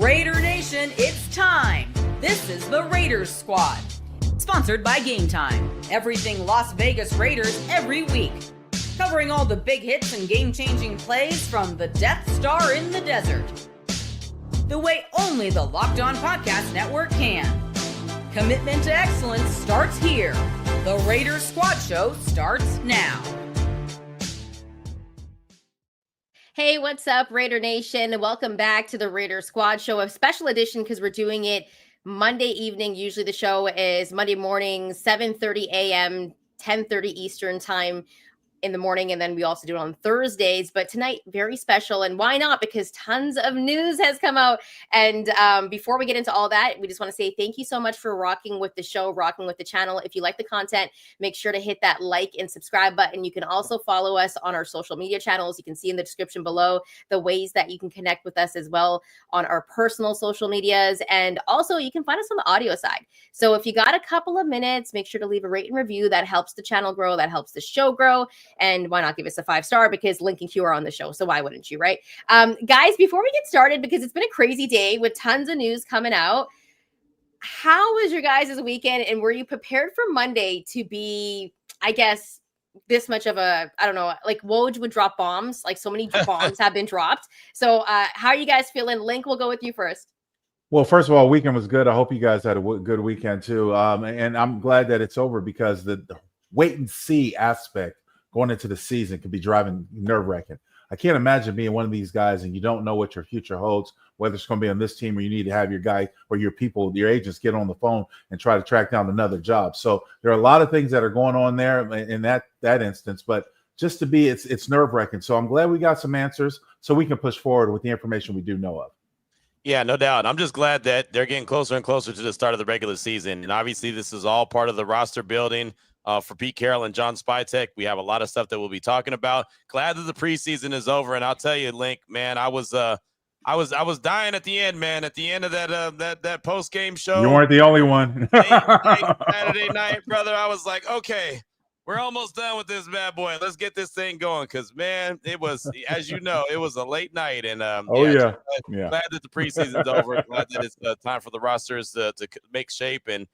Raider Nation, it's time. This is the Raiders Squad. Sponsored by Game Time. Everything Las Vegas Raiders every week. Covering all the big hits and game-changing plays from the Death Star in the desert. The way only the Locked On Podcast Network can. Commitment to excellence starts here. The Raiders Squad Show starts now. Hey, what's up, Raider Nation? Welcome back to the Raider Squad Show, a special edition because we're doing it Monday evening. Usually the show is Monday morning, 7:30 a.m., 10:30 Eastern time in the morning, and then we also do it on Thursdays. But tonight, very special, and why not? Because tons of news has come out. And before we get into all that, we just want to say thank you so much for rocking with the show, rocking with the channel. If you like the content, make sure to hit that like and subscribe button. You can also follow us on our social media channels. You can see in the description below the ways that you can connect with us as well on our personal social medias. And also you can find us on the audio side. So if you got a couple of minutes, make sure to leave a rate and review. That helps the channel grow. That helps the show grow. And why not give us a 5-star? Because Link and Q are on the show. So why wouldn't you, right? Guys, before we get started, because it's been a crazy day with tons of news coming out, how was your guys' weekend? And were you prepared for Monday to be, I guess, this much of a, I don't know, like Woj would drop bombs. Like so many bombs have been dropped. So how are you guys feeling? Link, we'll go with you first. Well, first of all, weekend was good. I hope you guys had a good weekend too. And I'm glad that it's over because the wait and see aspect going into the season could be driving nerve-wracking. I can't imagine being one of these guys and you don't know what your future holds, whether it's going to be on this team or you need to have your guy or your people, your agents get on the phone and try to track down another job. So there are a lot of things that are going on there in that instance, but just to be, it's nerve-wracking. So I'm glad we got some answers so we can push forward with the information we do know of. Yeah, no doubt. I'm just glad that they're getting closer and closer to the start of the regular season. And obviously this is all part of the roster building for Pete Carroll and John Spytek. We have a lot of stuff that we'll be talking about. Glad that the preseason is over. And I'll tell you, Link, man, I was dying at the end, man. At the end of that post-game show. You weren't the only one. Saturday night, brother. I was like, okay, we're almost done with this bad boy. Let's get this thing going. Because, man, it was, as you know, it was a late night. And glad that the preseason's over. Glad that it's time for the rosters to make shape and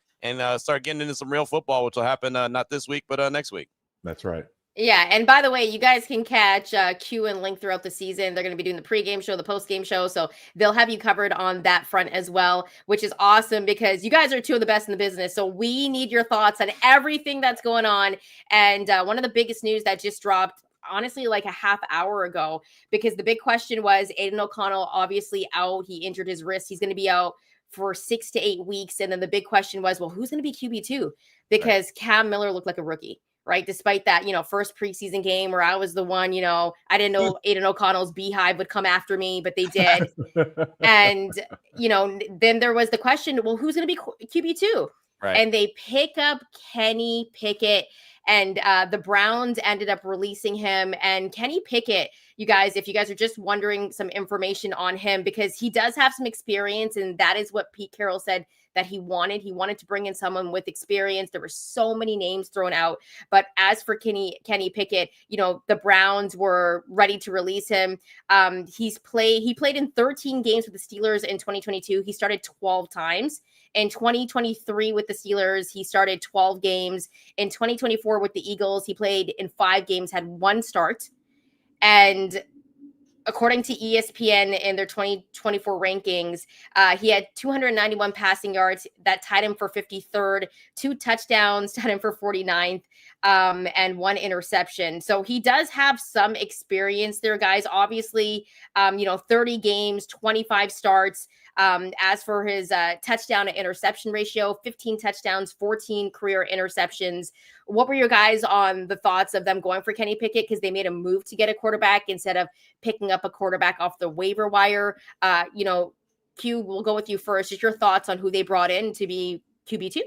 start getting into some real football, which will happen not this week, but next week. That's right. Yeah, and by the way, you guys can catch Q and Link throughout the season. They're going to be doing the pregame show, the postgame show, so they'll have you covered on that front as well, which is awesome because you guys are two of the best in the business. So we need your thoughts on everything that's going on. And one of the biggest news that just dropped, honestly, like a half hour ago, because the big question was Aidan O'Connell obviously out. He injured his wrist. He's going to be out for 6 to 8 weeks. And then the big question was, well, who's going to be QB2? Because Cam Miller looked like a rookie, right? Despite that, first preseason game where I was the one, I didn't know Aidan O'Connell's beehive would come after me, but they did. And, then there was the question, well, who's going to be QB2? Right. And they pick up Kenny Pickett. And the Browns ended up releasing him. And Kenny Pickett, you guys, if you guys are just wondering some information on him, because he does have some experience, and that is what Pete Carroll said that he wanted. He wanted to bring in someone with experience. There were so many names thrown out. But as for Kenny Pickett, the Browns were ready to release him. He played in 13 games with the Steelers in 2022. He started 12 times. In 2023 with the Steelers, he started 12 games. In 2024 with the Eagles, he played in 5 games, had 1 start. And according to ESPN in their 2024 rankings, he had 291 passing yards. That tied him for 53rd, 2 touchdowns, tied him for 49th, and 1 interception. So he does have some experience there, guys. Obviously, 30 games, 25 starts. As for his touchdown to interception ratio, 15 touchdowns, 14 career interceptions. What were your guys on the thoughts of them going for Kenny Pickett? Because they made a move to get a quarterback instead of picking up a quarterback off the waiver wire. Q, we'll go with you first. Just your thoughts on who they brought in to be QB2?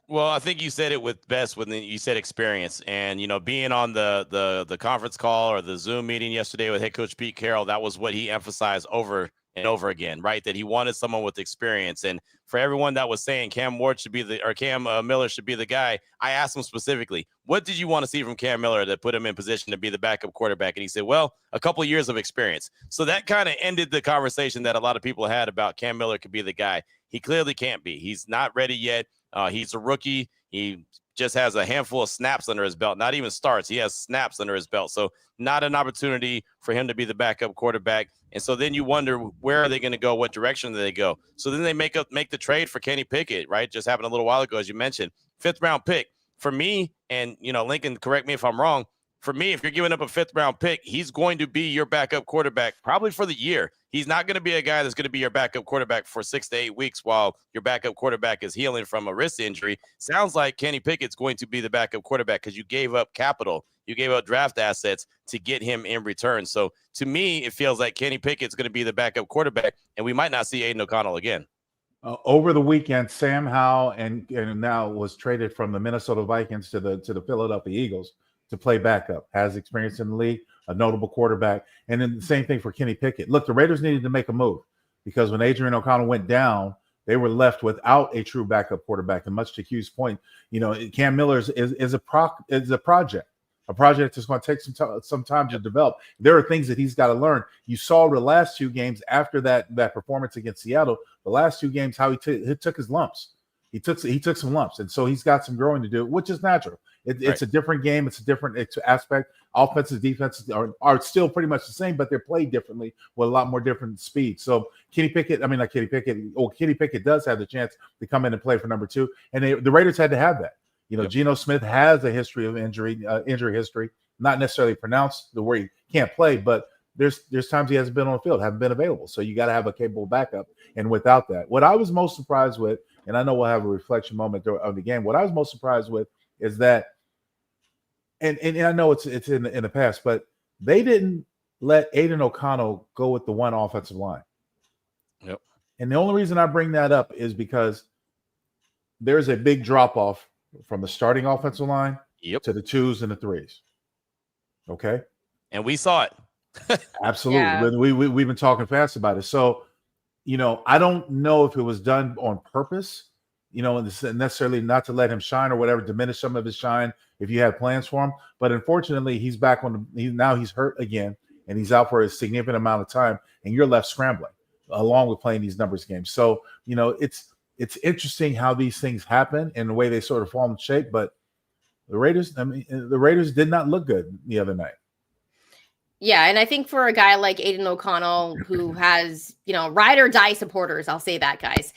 Well, I think you said it with best when you said experience. And, being on the conference call or the Zoom meeting yesterday with head coach Pete Carroll, that was what he emphasized over and over again, right? That he wanted someone with experience. And for everyone that was saying Cam Miller should be the guy, I asked him specifically, what did you want to see from Cam Miller that put him in position to be the backup quarterback? And he said, well, a couple of years of experience. So that kind of ended the conversation that a lot of people had about Cam Miller could be the guy. He clearly can't be. He's not ready yet. He's a rookie. He just has a handful of snaps under his belt, not even starts. He has snaps under his belt. So not an opportunity for him to be the backup quarterback. And so then you wonder, where are they going to go? What direction do they go? So then they make the trade for Kenny Pickett, right? Just happened a little while ago, as you mentioned. 5th round pick. For me, and, Lincoln, correct me if I'm wrong, for me, if you're giving up a 5th round pick, he's going to be your backup quarterback probably for the year. He's not going to be a guy that's going to be your backup quarterback for 6 to 8 weeks while your backup quarterback is healing from a wrist injury. Sounds like Kenny Pickett's going to be the backup quarterback because you gave up capital. You gave up draft assets to get him in return. So to me, it feels like Kenny Pickett's going to be the backup quarterback, and we might not see Aidan O'Connell again. Over the weekend, Sam Howell and now was traded from the Minnesota Vikings to the Philadelphia Eagles to play backup. Has experience in the league, a notable quarterback. And then the same thing for Kenny Pickett. Look, the Raiders needed to make a move because when Aidan O'Connell went down, they were left without a true backup quarterback. And much to Q's point, Cam Miller is a project. A project that's going to take some time to develop. There are things that he's got to learn. You saw the last 2 games after that performance against Seattle. The last 2 games, how he took his lumps. He took some lumps, and so he's got some growing to do, which is natural. It's a different game. It's a different aspect. Offenses, defenses are still pretty much the same, but they're played differently with a lot more different speed. So Kenny Pickett does have the chance to come in and play for number 2, and the Raiders had to have that. Yep. Geno Smith has a history of injury history, not necessarily pronounced the where he can't play, but there's times he hasn't been on the field, haven't been available. So you got to have a capable backup. And without that, what I was most surprised with, and I know we'll have a reflection moment of the game, what I was most surprised with is that, and I know it's in the past, but they didn't let Aidan O'Connell go with the one offensive line. Yep. And the only reason I bring that up is because there's a big drop off from the starting offensive line to the 2s and the 3s. Okay. And we saw it. Absolutely. Yeah. We've been talking fast about it. So, I don't know if it was done on purpose, and necessarily not to let him shine or whatever, diminish some of his shine if you had plans for him. But unfortunately, he's back now he's hurt again, and he's out for a significant amount of time, and you're left scrambling along with playing these numbers games. So, it's interesting how these things happen and the way they sort of fall in shape. But the Raiders did not look good the other night. Yeah, and I think for a guy like Aidan O'Connell, who has, ride or die supporters, I'll say that, guys.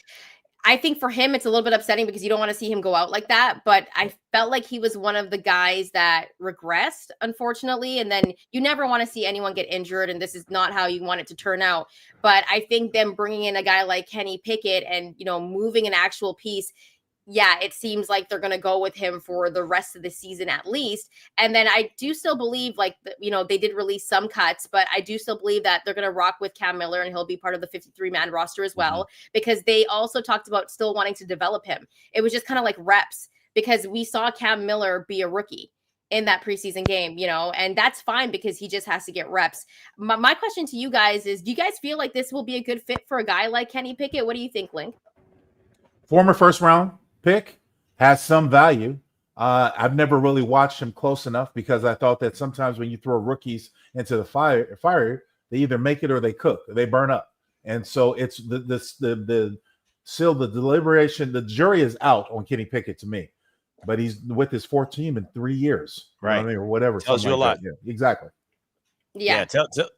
I think for him, it's a little bit upsetting because you don't want to see him go out like that. But I felt like he was one of the guys that regressed, unfortunately. And then you never want to see anyone get injured. And this is not how you want it to turn out. But I think them bringing in a guy like Kenny Pickett and, moving an actual piece, yeah, it seems like they're going to go with him for the rest of the season at least. And then I do still believe they did release some cuts, but I do still believe that they're going to rock with Cam Miller and he'll be part of the 53-man roster as well, because they also talked about still wanting to develop him. It was just kind of like reps because we saw Cam Miller be a rookie in that preseason game, and that's fine because he just has to get reps. My question to you guys is, do you guys feel like this will be a good fit for a guy like Kenny Pickett? What do you think, Link? Former first round pick, has some value. I've never really watched him close enough because I thought that sometimes when you throw rookies into the fire, they either make it or they cook, they burn up. And so it's the deliberation, the jury is out on Kenny Pickett to me, but he's with his 4th team in 3 years, right? Or whatever. Tells you a lot. Yeah, exactly. Yeah,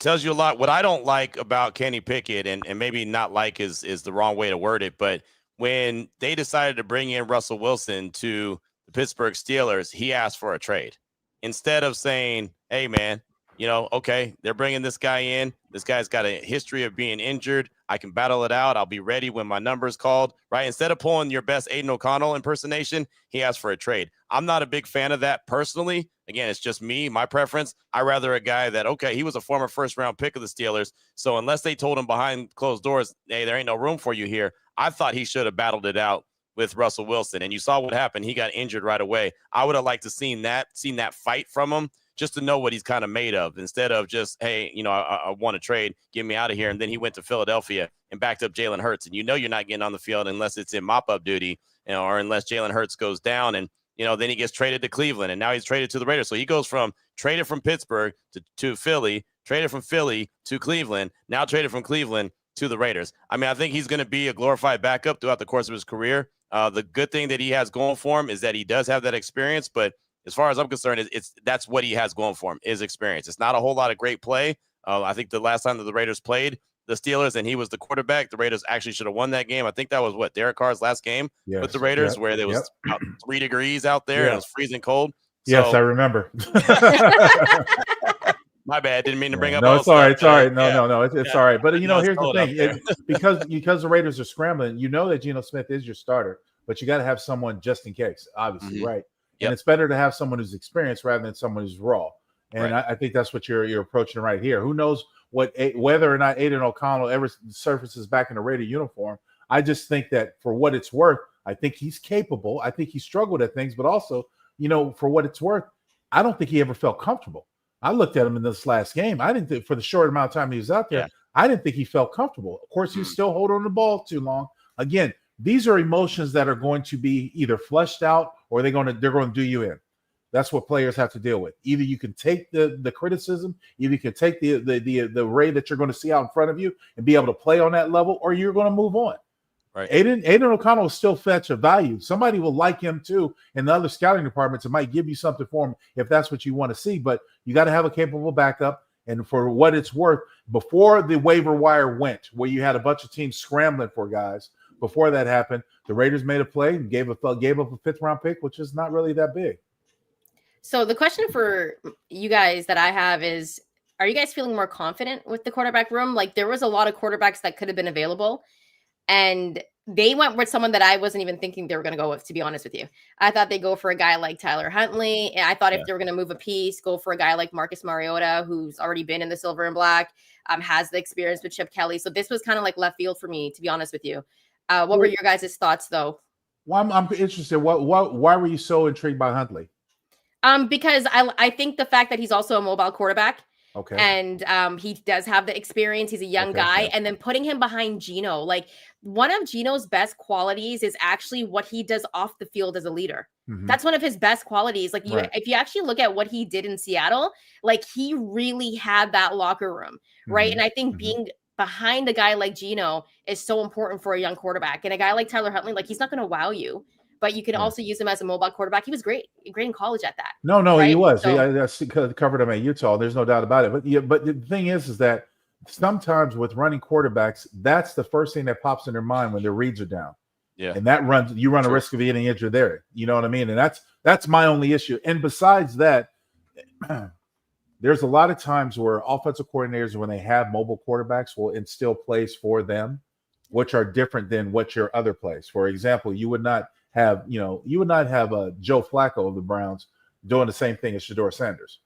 tells you a lot. What I don't like about Kenny Pickett, and maybe not like is the wrong way to word it, but when they decided to bring in Russell Wilson to the Pittsburgh Steelers, he asked for a trade instead of saying, hey, man, okay, they're bringing this guy in. This guy's got a history of being injured. I can battle it out. I'll be ready when my number's called, right? Instead of pulling your best Aidan O'Connell impersonation, he asked for a trade. I'm not a big fan of that personally. Again, it's just me, my preference. I rather a guy that, okay, he was a former first-round pick of the Steelers, so unless they told him behind closed doors, hey, there ain't no room for you here, I thought he should have battled it out with Russell Wilson. And you saw what happened. He got injured right away. I would have liked to seen that fight from him just to know what he's kind of made of, instead of just, hey, I want to trade, get me out of here. And then he went to Philadelphia and backed up Jalen Hurts. And you're not getting on the field unless it's in mop-up duty, or unless Jalen Hurts goes down. And, then he gets traded to Cleveland, and now he's traded to the Raiders. So he goes from traded from Pittsburgh to Philly, traded from Philly to Cleveland, now traded from Cleveland to the Raiders. I mean, I think he's going to be a glorified backup throughout the course of his career. The good thing that he has going for him is that he does have that experience, but as far as I'm concerned, that's what he has going for him, is experience. It's not a whole lot of great play. I think the last time that the Raiders played the Steelers and he was the quarterback, the Raiders actually should have won that game. I think that was Derek Carr's last game with the Raiders, where there was about 3 degrees out there and it was freezing cold. Yes, I remember. My bad. Didn't mean to bring up. No, it's all right. It's all right. No. It's all right. But here's the thing: because the Raiders are scrambling, that Geno Smith is your starter, but you got to have someone just in case, obviously, right? Yep. And it's better to have someone who's experienced rather than someone who's raw. And I think that's what you're approaching right here. Who knows whether or not Aidan O'Connell ever surfaces back in a Raider uniform? I just think that for what it's worth, I think he's capable. I think he struggled at things, but also, for what it's worth, I don't think he ever felt comfortable. I looked at him in this last game. I didn't think, for the short amount of time he was out there, I didn't think he felt comfortable. Of course, he's still holding on the ball too long. Again, these are emotions that are going to be either flushed out or they're going to do you in. That's what players have to deal with. Either you can take the criticism, either you can take the ray that you're going to see out in front of you and be able to play on that level, or you're going to move on. Right. Aidan O'Connell will still fetch a value. Somebody will like him too in the other scouting departments. It might give you something for him if that's what you want to see, but you got to have a capable backup. And for what it's worth, before the waiver wire went, where you had a bunch of teams scrambling for guys, before that happened, the Raiders made a play and gave up a 5th round pick, which is not really that big. So the question for you guys that I have is, are you guys feeling more confident with the quarterback room? Like, there was a lot of quarterbacks that could have been available, and they went with someone that I wasn't even thinking they were going to go with, to be honest with you. I thought they'd go for a guy like Tyler Huntley. And I thought if they were going to move a piece, go for a guy like Marcus Mariota, who's already been in the silver and black, has the experience with Chip Kelly. So this was kind of like left field for me, to be honest with you. What were your guys' thoughts, though? Well, I'm interested. Why were you so intrigued by Huntley? Because I think the fact that he's also a mobile quarterback. Okay. And he does have the experience. He's a young guy. And then putting him behind Geno, like, one of Geno's best qualities is actually what he does off the field as a leader. Mm-hmm. That's one of his best qualities. Like, if you actually look at what he did in Seattle, like, he really had that locker room, right? Mm-hmm. And I think being behind a guy like Geno is so important for a young quarterback. And a guy like Tyler Huntley, like, he's not going to wow you, but you can also use him as a mobile quarterback. He was great in college at that. No, right? He was. So, I covered him at Utah. There's no doubt about it. But the thing is that sometimes with running quarterbacks, that's the first thing that pops in their mind when their reads are down. Yeah. And that you run a risk of getting injured there. You know what I mean? And that's my only issue. And besides that, there's a lot of times where offensive coordinators, when they have mobile quarterbacks, will instill plays for them, which are different than what your other plays. For example, you would not have a Joe Flacco of the Browns doing the same thing as Shedeur Sanders.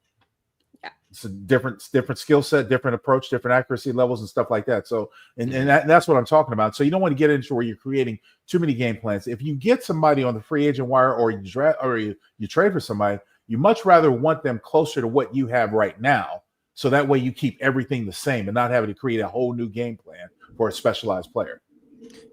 Yeah. It's a different skill set, different approach, different accuracy levels and stuff like that. So, and that's what I'm talking about. So you don't want to get into where you're creating too many game plans. If you get somebody on the free agent wire or you trade for somebody, you much rather want them closer to what you have right now. So that way you keep everything the same and not having to create a whole new game plan for a specialized player.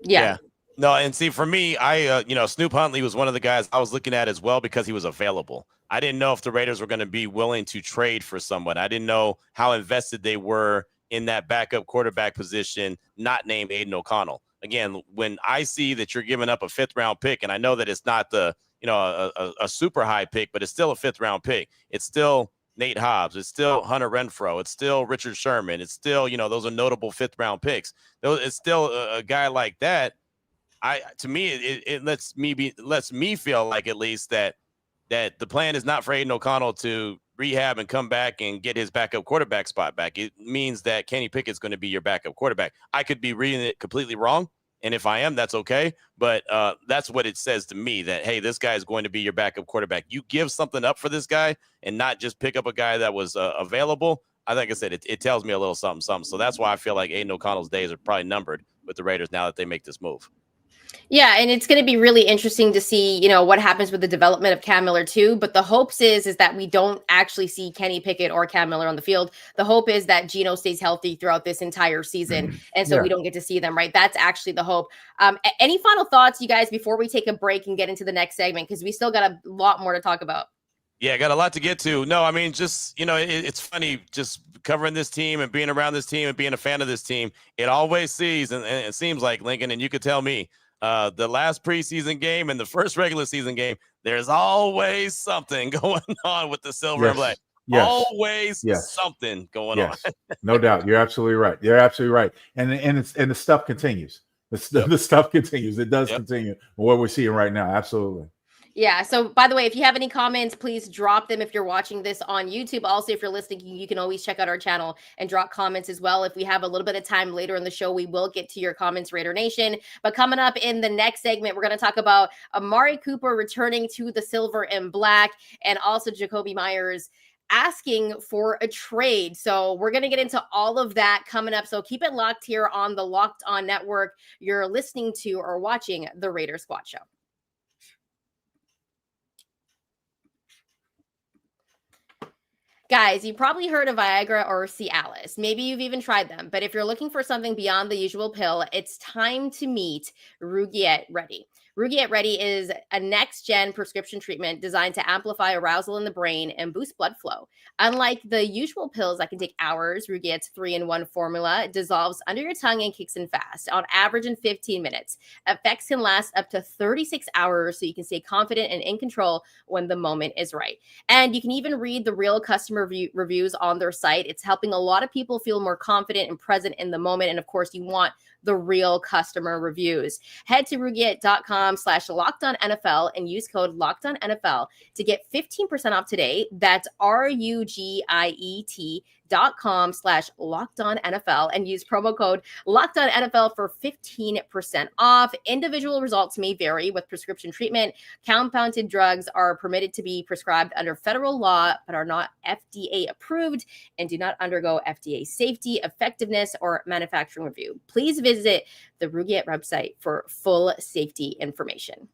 Yeah. No, and see, for me, Snoop Huntley was one of the guys I was looking at as well because he was available. I didn't know if the Raiders were going to be willing to trade for someone. I didn't know how invested they were in that backup quarterback position, not named Aidan O'Connell. Again, when I see that you're giving up a 5th round pick, and I know that it's not a super high pick, but it's still a 5th round pick. It's still Nate Hobbs. It's still Hunter Renfrow. It's still Richard Sherman. It's still, those are notable 5th round picks. It's still a guy like that. To me, it lets me feel like at least that the plan is not for Aidan O'Connell to rehab and come back and get his backup quarterback spot back. It means that Kenny Pickett's going to be your backup quarterback. I could be reading it completely wrong, and if I am, that's okay. But that's what it says to me, that, hey, this guy is going to be your backup quarterback. You give something up for this guy and not just pick up a guy that was available. Like I said, it tells me a little something. So that's why I feel like Aidan O'Connell's days are probably numbered with the Raiders now that they make this move. Yeah, and it's going to be really interesting to see, what happens with the development of Cam Miller too. But the hopes is that we don't actually see Kenny Pickett or Cam Miller on the field. The hope is that Geno stays healthy throughout this entire season, and so we don't get to see them. Right? That's actually the hope. Any final thoughts, you guys, before we take a break and get into the next segment, because we still got a lot more to talk about. Yeah, got a lot to get to. No, I mean, just, it's funny just covering this team and being around this team and being a fan of this team. It always sees, and it seems like, Lincoln, and you could tell me, the last preseason game and the first regular season game, there's always something going on with the silver and black. Yes. Always something going on. No doubt. You're absolutely right. And the stuff continues. The stuff continues. It does continue. What we're seeing right now. Absolutely. Yeah. So, by the way, if you have any comments, please drop them if you're watching this on YouTube. Also, if you're listening, you can always check out our channel and drop comments as well. If we have a little bit of time later in the show, we will get to your comments, Raider Nation. But coming up in the next segment, we're going to talk about Amari Cooper returning to the silver and black, and also Jakobi Meyers asking for a trade. So we're going to get into all of that coming up. So keep it locked here on the Locked On Network. You're listening to or watching the Raider Squad Show. Guys, you probably heard of Viagra or Cialis. Maybe you've even tried them. But if you're looking for something beyond the usual pill, it's time to meet Rugiet Ready. Rugiet Ready is a next-gen prescription treatment designed to amplify arousal in the brain and boost blood flow. Unlike the usual pills that can take hours, Rugiet's 3-in-1 formula dissolves under your tongue and kicks in fast, on average in 15 minutes. Effects can last up to 36 hours, so you can stay confident and in control when the moment is right. And you can even read the real customer reviews on their site. It's helping a lot of people feel more confident and present in the moment. And of course, you want the real customer reviews. Head to Rugiet.com/LockedOnNFL and use code LockedOnNFL to get 15% off today. That's RUGIET.com/LockedOnNFL and use promo code LockedOnNFL for 15% off. Individual results may vary with prescription treatment. Compounded drugs are permitted to be prescribed under federal law, but are not FDA approved and do not undergo FDA safety, effectiveness, or manufacturing review. Please visit the Rugiet website for full safety information.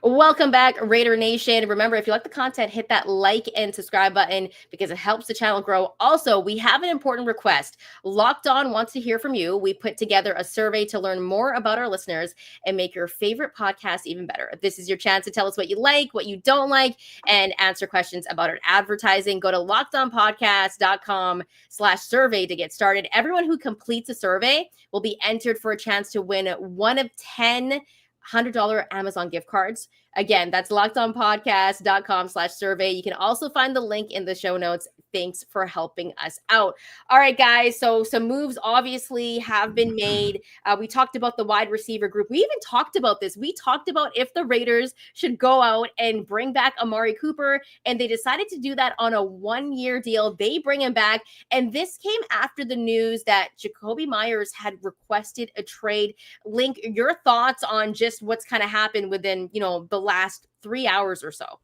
Welcome back, Raider Nation. Remember, if you like the content, hit that like and subscribe button because it helps the channel grow. Also, we have an important request. Locked On wants to hear from you. We put together a survey to learn more about our listeners and make your favorite podcast even better. This is your chance to tell us what you like, what you don't like, and answer questions about our advertising. Go to lockedonpodcast.com/survey to get started. Everyone who completes a survey will be entered for a chance to win one of 10 $100 Amazon gift cards. Again, that's lockedonpodcast.com/survey. You can also find the link in the show notes. Thanks for helping us out. All right, guys. So some moves obviously have been made. We talked about the wide receiver group. We even talked about this. We talked about if the Raiders should go out and bring back Amari Cooper, and they decided to do that on a 1-year deal. They bring him back. And this came after the news that Jakobi Meyers had requested a trade. Link, your thoughts on just what's kind of happened within, the last 3 hours or so.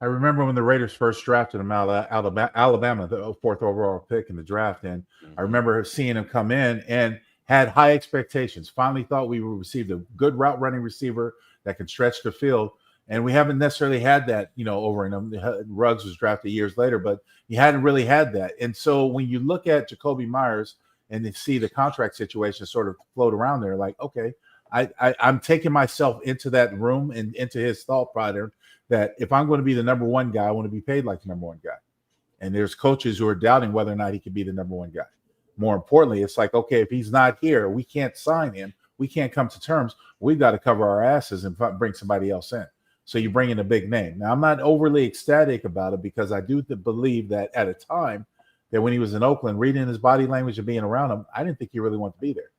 I remember when the Raiders first drafted him out of Alabama, the 4th overall pick in the draft. And I remember seeing him come in and had high expectations. Finally thought we would receive a good route running receiver that could stretch the field. And we haven't necessarily had that, over in him. Ruggs was drafted years later, but you hadn't really had that. And so when you look at Jakobi Meyers and you see the contract situation sort of float around there, like, okay, I'm taking myself into that room and into his thought pattern that if I'm going to be the number one guy, I want to be paid like the number one guy. And there's coaches who are doubting whether or not he can be the number one guy. More importantly, it's like, okay, if he's not here, we can't sign him. We can't come to terms. We've got to cover our asses and bring somebody else in. So you bring in a big name. Now, I'm not overly ecstatic about it because I do believe that at a time that when he was in Oakland, reading his body language and being around him, I didn't think he really wanted to be there.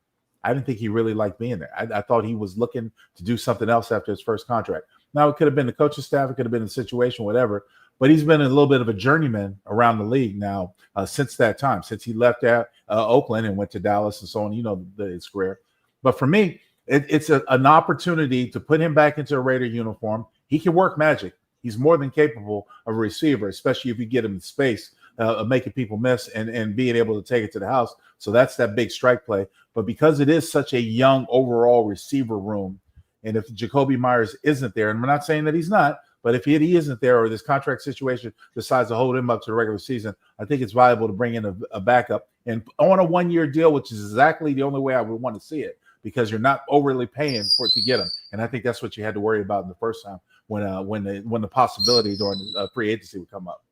I didn't think he really liked being there. I thought he was looking to do something else after his first contract. Now, it could have been the coaching staff. It could have been the situation, whatever. But he's been a little bit of a journeyman around the league now since that time, since he left Oakland and went to Dallas and so on, his career. But for me, it's an opportunity to put him back into a Raider uniform. He can work magic. He's more than capable of a receiver, especially if you get him in space of making people miss and being able to take it to the house. So that's that big strike play. But because it is such a young overall receiver room, and if Jakobi Meyers isn't there, and we're not saying that he's not, but if he isn't there or this contract situation decides to hold him up to the regular season, I think it's valuable to bring in a backup and on a 1-year deal, which is exactly the only way I would want to see it, because you're not overly paying for it to get him. And I think that's what you had to worry about in the first time when the possibility during free agency would come up.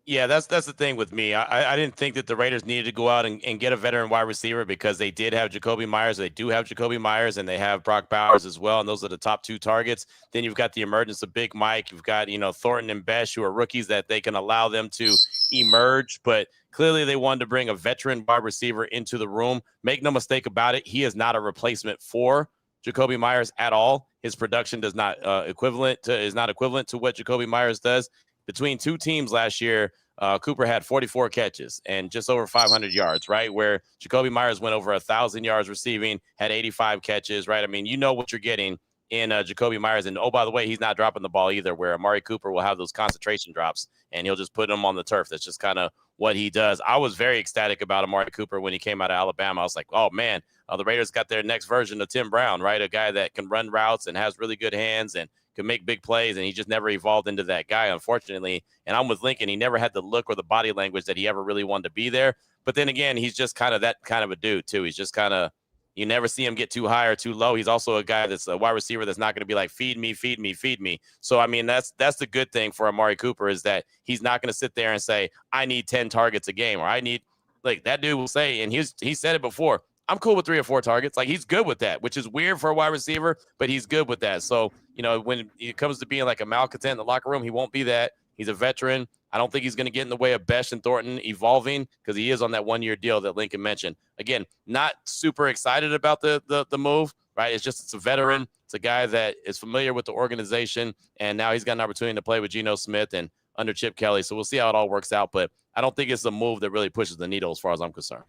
Yeah, that's the thing with me. I didn't think that the Raiders needed to go out and get a veteran wide receiver, because they did have Jakobi Meyers. They do have Jakobi Meyers, and they have Brock Bowers as well, and those are the top 2 targets. Then you've got the emergence of Big Mike. You've got, Thornton and Besh, who are rookies that they can allow them to emerge. But clearly they wanted to bring a veteran wide receiver into the room. Make no mistake about it, he is not a replacement for Jakobi Meyers at all. His production is not equivalent to what Jakobi Meyers does. Between 2 teams last year, Cooper had 44 catches and just over 500 yards, right? Where Jakobi Meyers went over 1,000 yards receiving, had 85 catches, right? I mean, you know what you're getting in Jakobi Meyers. And, oh, by the way, he's not dropping the ball either, where Amari Cooper will have those concentration drops, and he'll just put them on the turf. That's just kind of what he does. I was very ecstatic about Amari Cooper when he came out of Alabama. I was like, oh, man, the Raiders got their next version of Tim Brown, right? A guy that can run routes and has really good hands and can make big plays, and he just never evolved into that guy, unfortunately. And I'm with Lincoln. He never had the look or the body language that he ever really wanted to be there. But then again, he's just kind of that kind of a dude, too. He's just kind of, you never see him get too high or too low. He's also a guy that's a wide receiver that's not going to be like, feed me, feed me, feed me. So, I mean, that's the good thing for Amari Cooper, is that he's not going to sit there and say, I need 10 targets a game, or I need, like, that dude will say, and he said it before, I'm cool with 3 or 4 targets. Like, he's good with that, which is weird for a wide receiver, but he's good with that. So, when it comes to being like a malcontent in the locker room, he won't be that. He's a veteran. I don't think he's going to get in the way of Besh and Thornton evolving, because he is on that 1-year deal that Lincoln mentioned. Again, not super excited about the move, right? It's a veteran. It's a guy that is familiar with the organization, and now he's got an opportunity to play with Geno Smith and under Chip Kelly. So we'll see how it all works out, but I don't think it's a move that really pushes the needle as far as I'm concerned.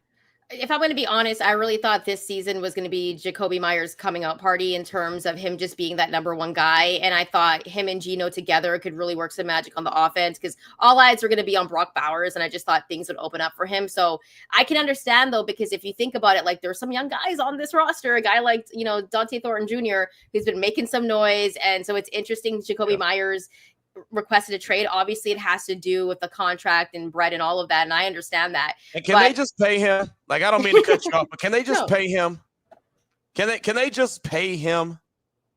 If I'm going to be honest, I really thought this season was going to be Jakobi Meyers' coming out party in terms of him just being that number 1 guy. And I thought him and Geno together could really work some magic on the offense, because all eyes were going to be on Brock Bowers. And I just thought things would open up for him. So I can understand, though, because if you think about it, like, there's some young guys on this roster, a guy like, Dante Thornton Jr., who's been making some noise. And so it's interesting. Jakobi Meyers requested a trade. Obviously, it has to do with the contract and bread and all of that, and I understand that. And can they just pay him? Like, I don't mean to cut you off, but can they just pay him? Can they just pay him?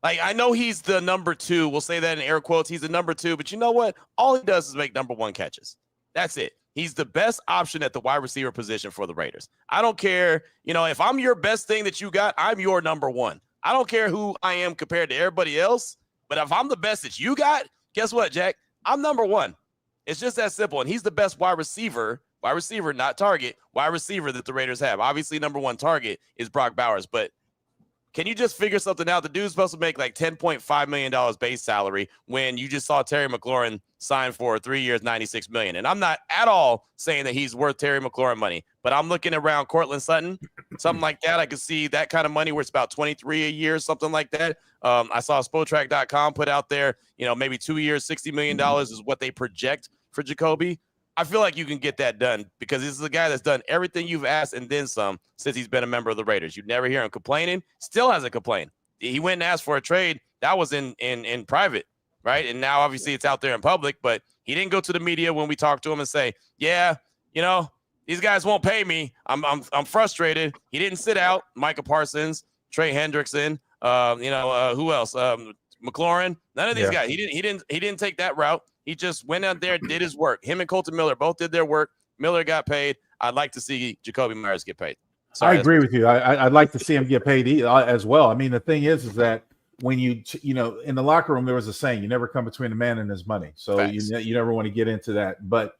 Like, I know he's the number 2. We'll say that in air quotes. He's the number 2, but you know what? All he does is make number 1 catches. That's it. He's the best option at the wide receiver position for the Raiders. I don't care. If I'm your best thing that you got, I'm your number 1. I don't care who I am compared to everybody else, but if I'm the best that you got, guess what, Jack? I'm number 1. It's just that simple. And he's the best wide receiver, not target, wide receiver that the Raiders have. Obviously, number 1 target is Brock Bowers. But can you just figure something out? The dude's supposed to make like $10.5 million base salary when you just saw Terry McLaurin sign for 3 years, $96 million. And I'm not at all saying that he's worth Terry McLaurin money, but I'm looking around Cortland Sutton, something like that. I could see that kind of money where it's about 23 a year, something like that. I saw Spotrac.com put out there, maybe 2 years, $60 million is what they project for Jakobi. I feel like you can get that done, because this is a guy that's done everything you've asked and then some since he's been a member of the Raiders. You'd never hear him complaining. Still hasn't complained. He went and asked for a trade. That was in private, right? And now obviously it's out there in public, but he didn't go to the media when we talked to him and say, yeah, these guys won't pay me. I'm frustrated. He didn't sit out. Micah Parsons, Trey Hendrickson, who else? McLaurin. None of these guys. He didn't take that route. He just went out there, did his work. Him and Colton Miller both did their work. Miller got paid. I'd like to see Jakobi Meyers get paid. Sorry, I agree with you. I'd like to see him get paid as well. I mean, the thing is that when you in the locker room, there was a saying, you never come between a man and his money. So you never want to get into that. But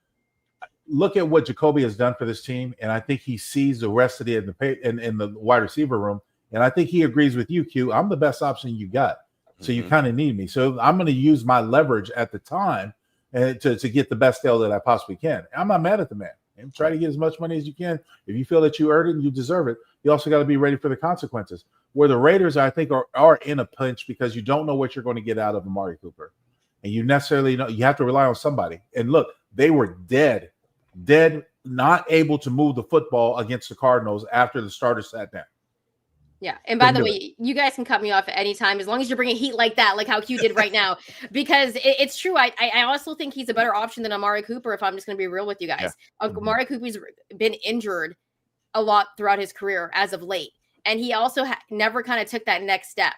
look at what Jakobi has done for this team, and I think he sees the rest of in the wide receiver room, and I think he agrees with you, Q. I'm the best option you got. So you kind of need me. So I'm going to use my leverage at the time to get the best deal that I possibly can. I'm not mad at the man. And try to get as much money as you can. If you feel that you earned it and you deserve it, you also got to be ready for the consequences. Where the Raiders, I think, are in a pinch because you don't know what you're going to get out of Amari Cooper. And you necessarily know you have to rely on somebody. And look, they were dead dead, not able to move the football against the Cardinals after the starter sat down. Yeah. And by the way, you guys can cut me off at any time as long as you're bringing heat like that, like how Q did right now, because it's true. I also think he's a better option than Amari Cooper, if I'm just going to be real with you guys. Yeah. Amari Cooper's been injured a lot throughout his career as of late. And he also never kind of took that next step.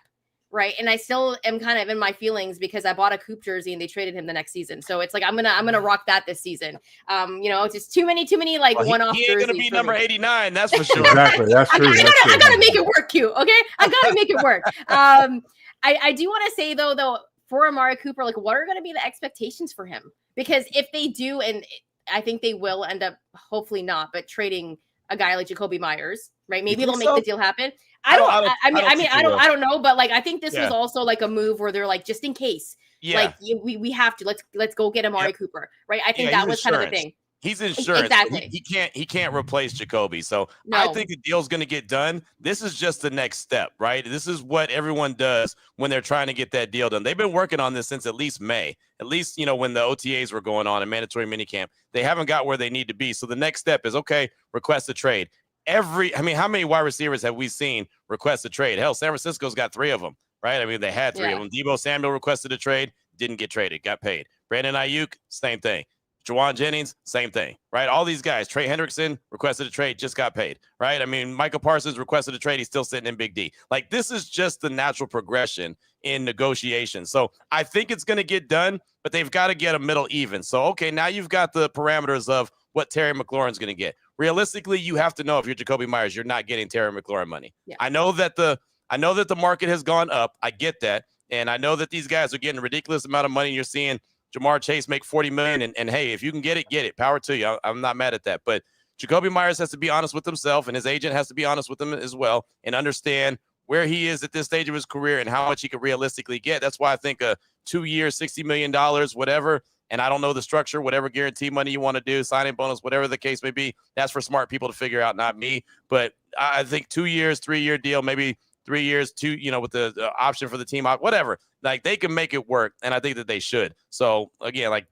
Right. And I still am kind of in my feelings because I bought a Coop jersey and they traded him the next season. So it's like, I'm going to rock that this season. It's just too many like one-off jerseys. He ain't going to be number 89. That's for sure. Exactly. That's true. I got to make it work, Q. Okay. I got to make it work. I do want to say though, for Amari Cooper, like what are going to be the expectations for him? Because if they do, and I think they will end up, hopefully not, but trading a guy like Jakobi Meyers, right? Maybe they'll make the deal happen. I don't know, but like I think this was also like a move where they're like, just in case, like we have to let's go get Amari Cooper, right? I think that was kind of the thing. He's insurance. Exactly. He can't replace Jakobi. So I think the deal's going to get done. This is just the next step, right? This is what everyone does when they're trying to get that deal done. They've been working on this since at least May, at least, when the OTAs were going on and mandatory minicamp. They haven't got where they need to be. So the next step is, okay, request a trade. How many wide receivers have we seen request a trade? Hell, San Francisco's got 3 of them, right? I mean, they had 3 of them. Deebo Samuel requested a trade, didn't get traded, got paid. Brandon Ayuk, same thing. Juwan Jennings, same thing, right? All these guys. Trey Hendrickson requested a trade, just got paid, right? I mean, Michael Parsons requested a trade. He's still sitting in Big D. Like, this is just the natural progression in negotiations. So I think it's going to get done, but they've got to get a middle even. So, okay, now you've got the parameters of what Terry McLaurin's going to get. Realistically, you have to know if you're Jakobi Meyers, you're not getting Terry McLaurin money. Yeah. I know that the market has gone up. I get that. And I know that these guys are getting a ridiculous amount of money. You're seeing Jamar Chase make $40 million. And hey, if you can get it, get it. Power to you. I'm not mad at that. But Jakobi Meyers has to be honest with himself, and his agent has to be honest with him as well and understand where he is at this stage of his career and how much he could realistically get. That's why I think a 2-year, $60 million, whatever, and I don't know the structure, whatever guarantee money you want to do, signing bonus, whatever the case may be, that's for smart people to figure out, not me. But I think 2 years, 3-year deal, maybe 3 years, with the option for the team, whatever. Like, they can make it work, and I think that they should. So, again, like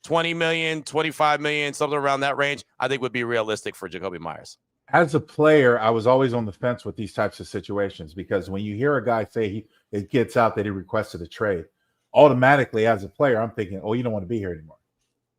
20 million, 25 million, something around that range, I think would be realistic for Jakobi Meyers. As a player, I was always on the fence with these types of situations because when you hear a guy say it gets out that he requested a trade, automatically as a player, I'm thinking, oh, you don't want to be here anymore.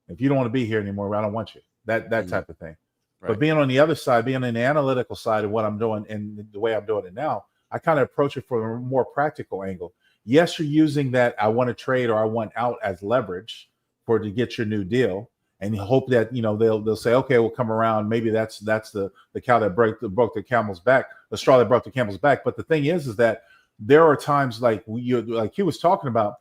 If you don't want to be here anymore, I don't want you. That type of thing. Right. But being on the other side, being in the analytical side of what I'm doing and the way I'm doing it now, I kind of approach it from a more practical angle. Yes, you're using that I want to trade or I want out as leverage to get your new deal. And you hope that, they'll say, okay, we'll come around. Maybe that's the cow that broke the camel's back, the straw that broke the camel's back. But the thing is that there are times like he was talking about,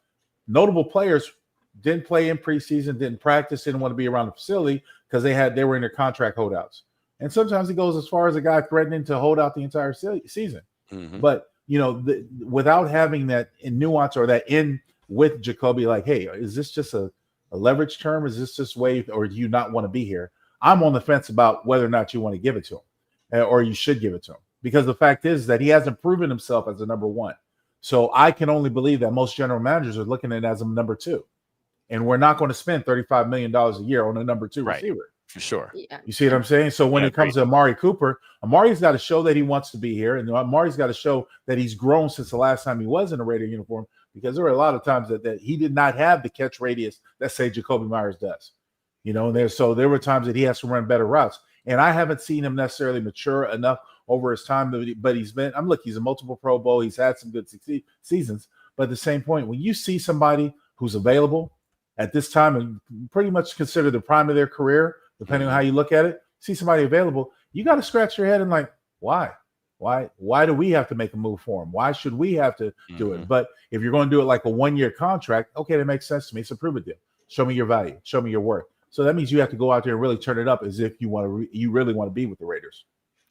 notable players didn't play in preseason, didn't practice, didn't want to be around the facility because they were in their contract holdouts. And sometimes it goes as far as a guy threatening to hold out the entire season. Mm-hmm. But, without having that in nuance or that in with Jakobi, like, hey, is this just a leverage term? Is this just way, or do you not want to be here? I'm on the fence about whether or not you want to give it to him or you should give it to him, because the fact is that he hasn't proven himself as a number one. So I can only believe that most general managers are looking at it as a number 2, and we're not going to spend $35 million a year on a number 2 receiver. For sure. Yeah. You see what I'm saying? So when it comes to Amari Cooper, Amari's got to show that he wants to be here, and Amari's got to show that he's grown since the last time he was in a Raider uniform, because there were a lot of times that he did not have the catch radius that, say, Jakobi Meyers does. And there were times that he has to run better routes, and I haven't seen him necessarily mature enough over his time, but he's a multiple Pro Bowl. He's had some good seasons, but at the same point, when you see somebody who's available at this time and pretty much consider the prime of their career, depending on how you look at it, see somebody available, you got to scratch your head and like, why? Why do we have to make a move for him? Why should we have to do it? But if you're going to do it like a 1-year contract, okay, that makes sense to me. It's a prove it deal. Show me your value. Show me your worth. So that means you have to go out there and really turn it up as if you really want to be with the Raiders.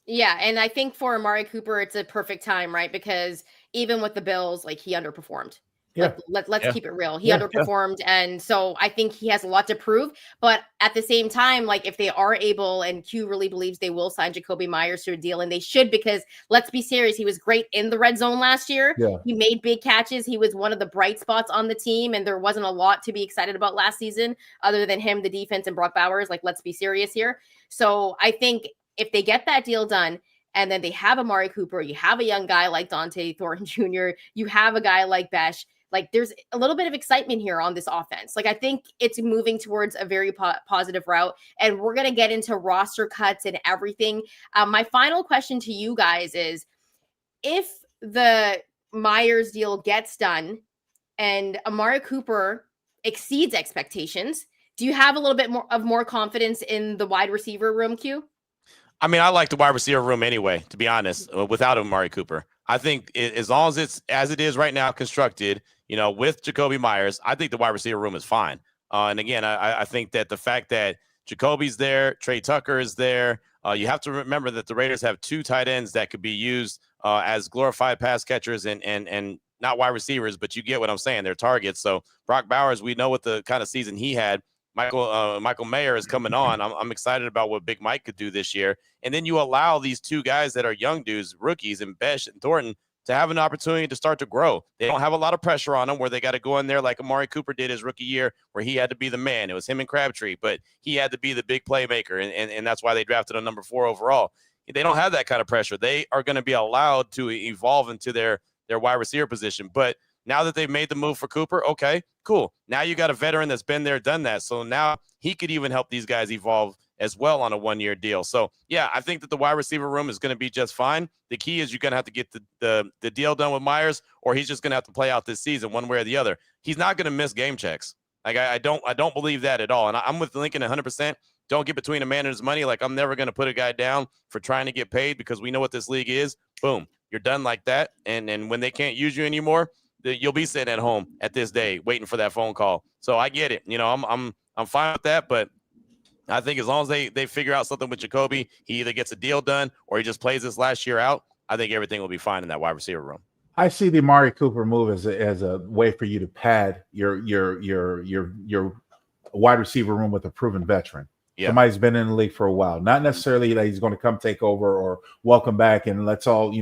Yeah, and I think for Amari Cooper, it's a perfect time, right? Because even with the Bills, like, he underperformed. Yeah. Let's keep it real. He underperformed. And so I think he has a lot to prove. But at the same time, like if they are able, and Q really believes they will sign Jakobi Meyers to a deal, and they should, because let's be serious, he was great in the red zone last year. Yeah. He made big catches. He was one of the bright spots on the team. And there wasn't a lot to be excited about last season other than him, the defense, and Brock Bowers. Like, let's be serious here. So I think if they get that deal done, and then they have Amari Cooper, you have a young guy like Dante Thornton Jr., you have a guy like Besh, like there's a little bit of excitement here on this offense. Like I think it's moving towards a very positive route, and we're going to get into roster cuts and everything. My final question to you guys is, if the Myers deal gets done and Amari Cooper exceeds expectations, do you have a little bit more confidence in the wide receiver room, Q? I mean, I like the wide receiver room anyway, to be honest, without Amari Cooper. I think as long as it's as it is right now constructed, with Jakobi Meyers, I think the wide receiver room is fine. And again, I think that the fact that Jacoby's there, Trey Tucker is there, you have to remember that the Raiders have 2 tight ends that could be used as glorified pass catchers and not wide receivers, but you get what I'm saying. They're targets. So Brock Bowers, we know what the kind of season he had. Michael Mayer is coming on. I'm excited about what Big Mike could do this year. And then you allow these 2 guys that are young dudes, rookies, and Besh and Thornton, to have an opportunity to start to grow. They don't have a lot of pressure on them where they got to go in there like Amari Cooper did his rookie year, where he had to be the man. It was him and Crabtree, but he had to be the big playmaker, and that's why they drafted him number 4 overall. They don't have that kind of pressure. They are going to be allowed to evolve into their wide receiver position. But now that they've made the move for Cooper, okay, cool. Now you got a veteran that's been there, done that. So now he could even help these guys evolve as well on a 1-year deal. So, yeah, I think that the wide receiver room is going to be just fine. The key is you're going to have to get the deal done with Myers, or he's just going to have to play out this season one way or the other. He's not going to miss game checks. Like, I don't believe that at all. And I'm with Lincoln 100%. Don't get between a man and his money. Like, I'm never going to put a guy down for trying to get paid, because we know what this league is. Boom, you're done like that. And when they can't use you anymore, you'll be sitting at home at this day waiting for that phone call. So I get it. I'm fine with that, but I think as long as they figure out something with Jakobi, he either gets a deal done or he just plays this last year out, I think everything will be fine in that wide receiver room. I see the Amari Cooper move as a way for you to pad your wide receiver room with a proven veteran. Yeah. Somebody's been in the league for a while. Not necessarily that he's going to come take over or welcome back and let's all,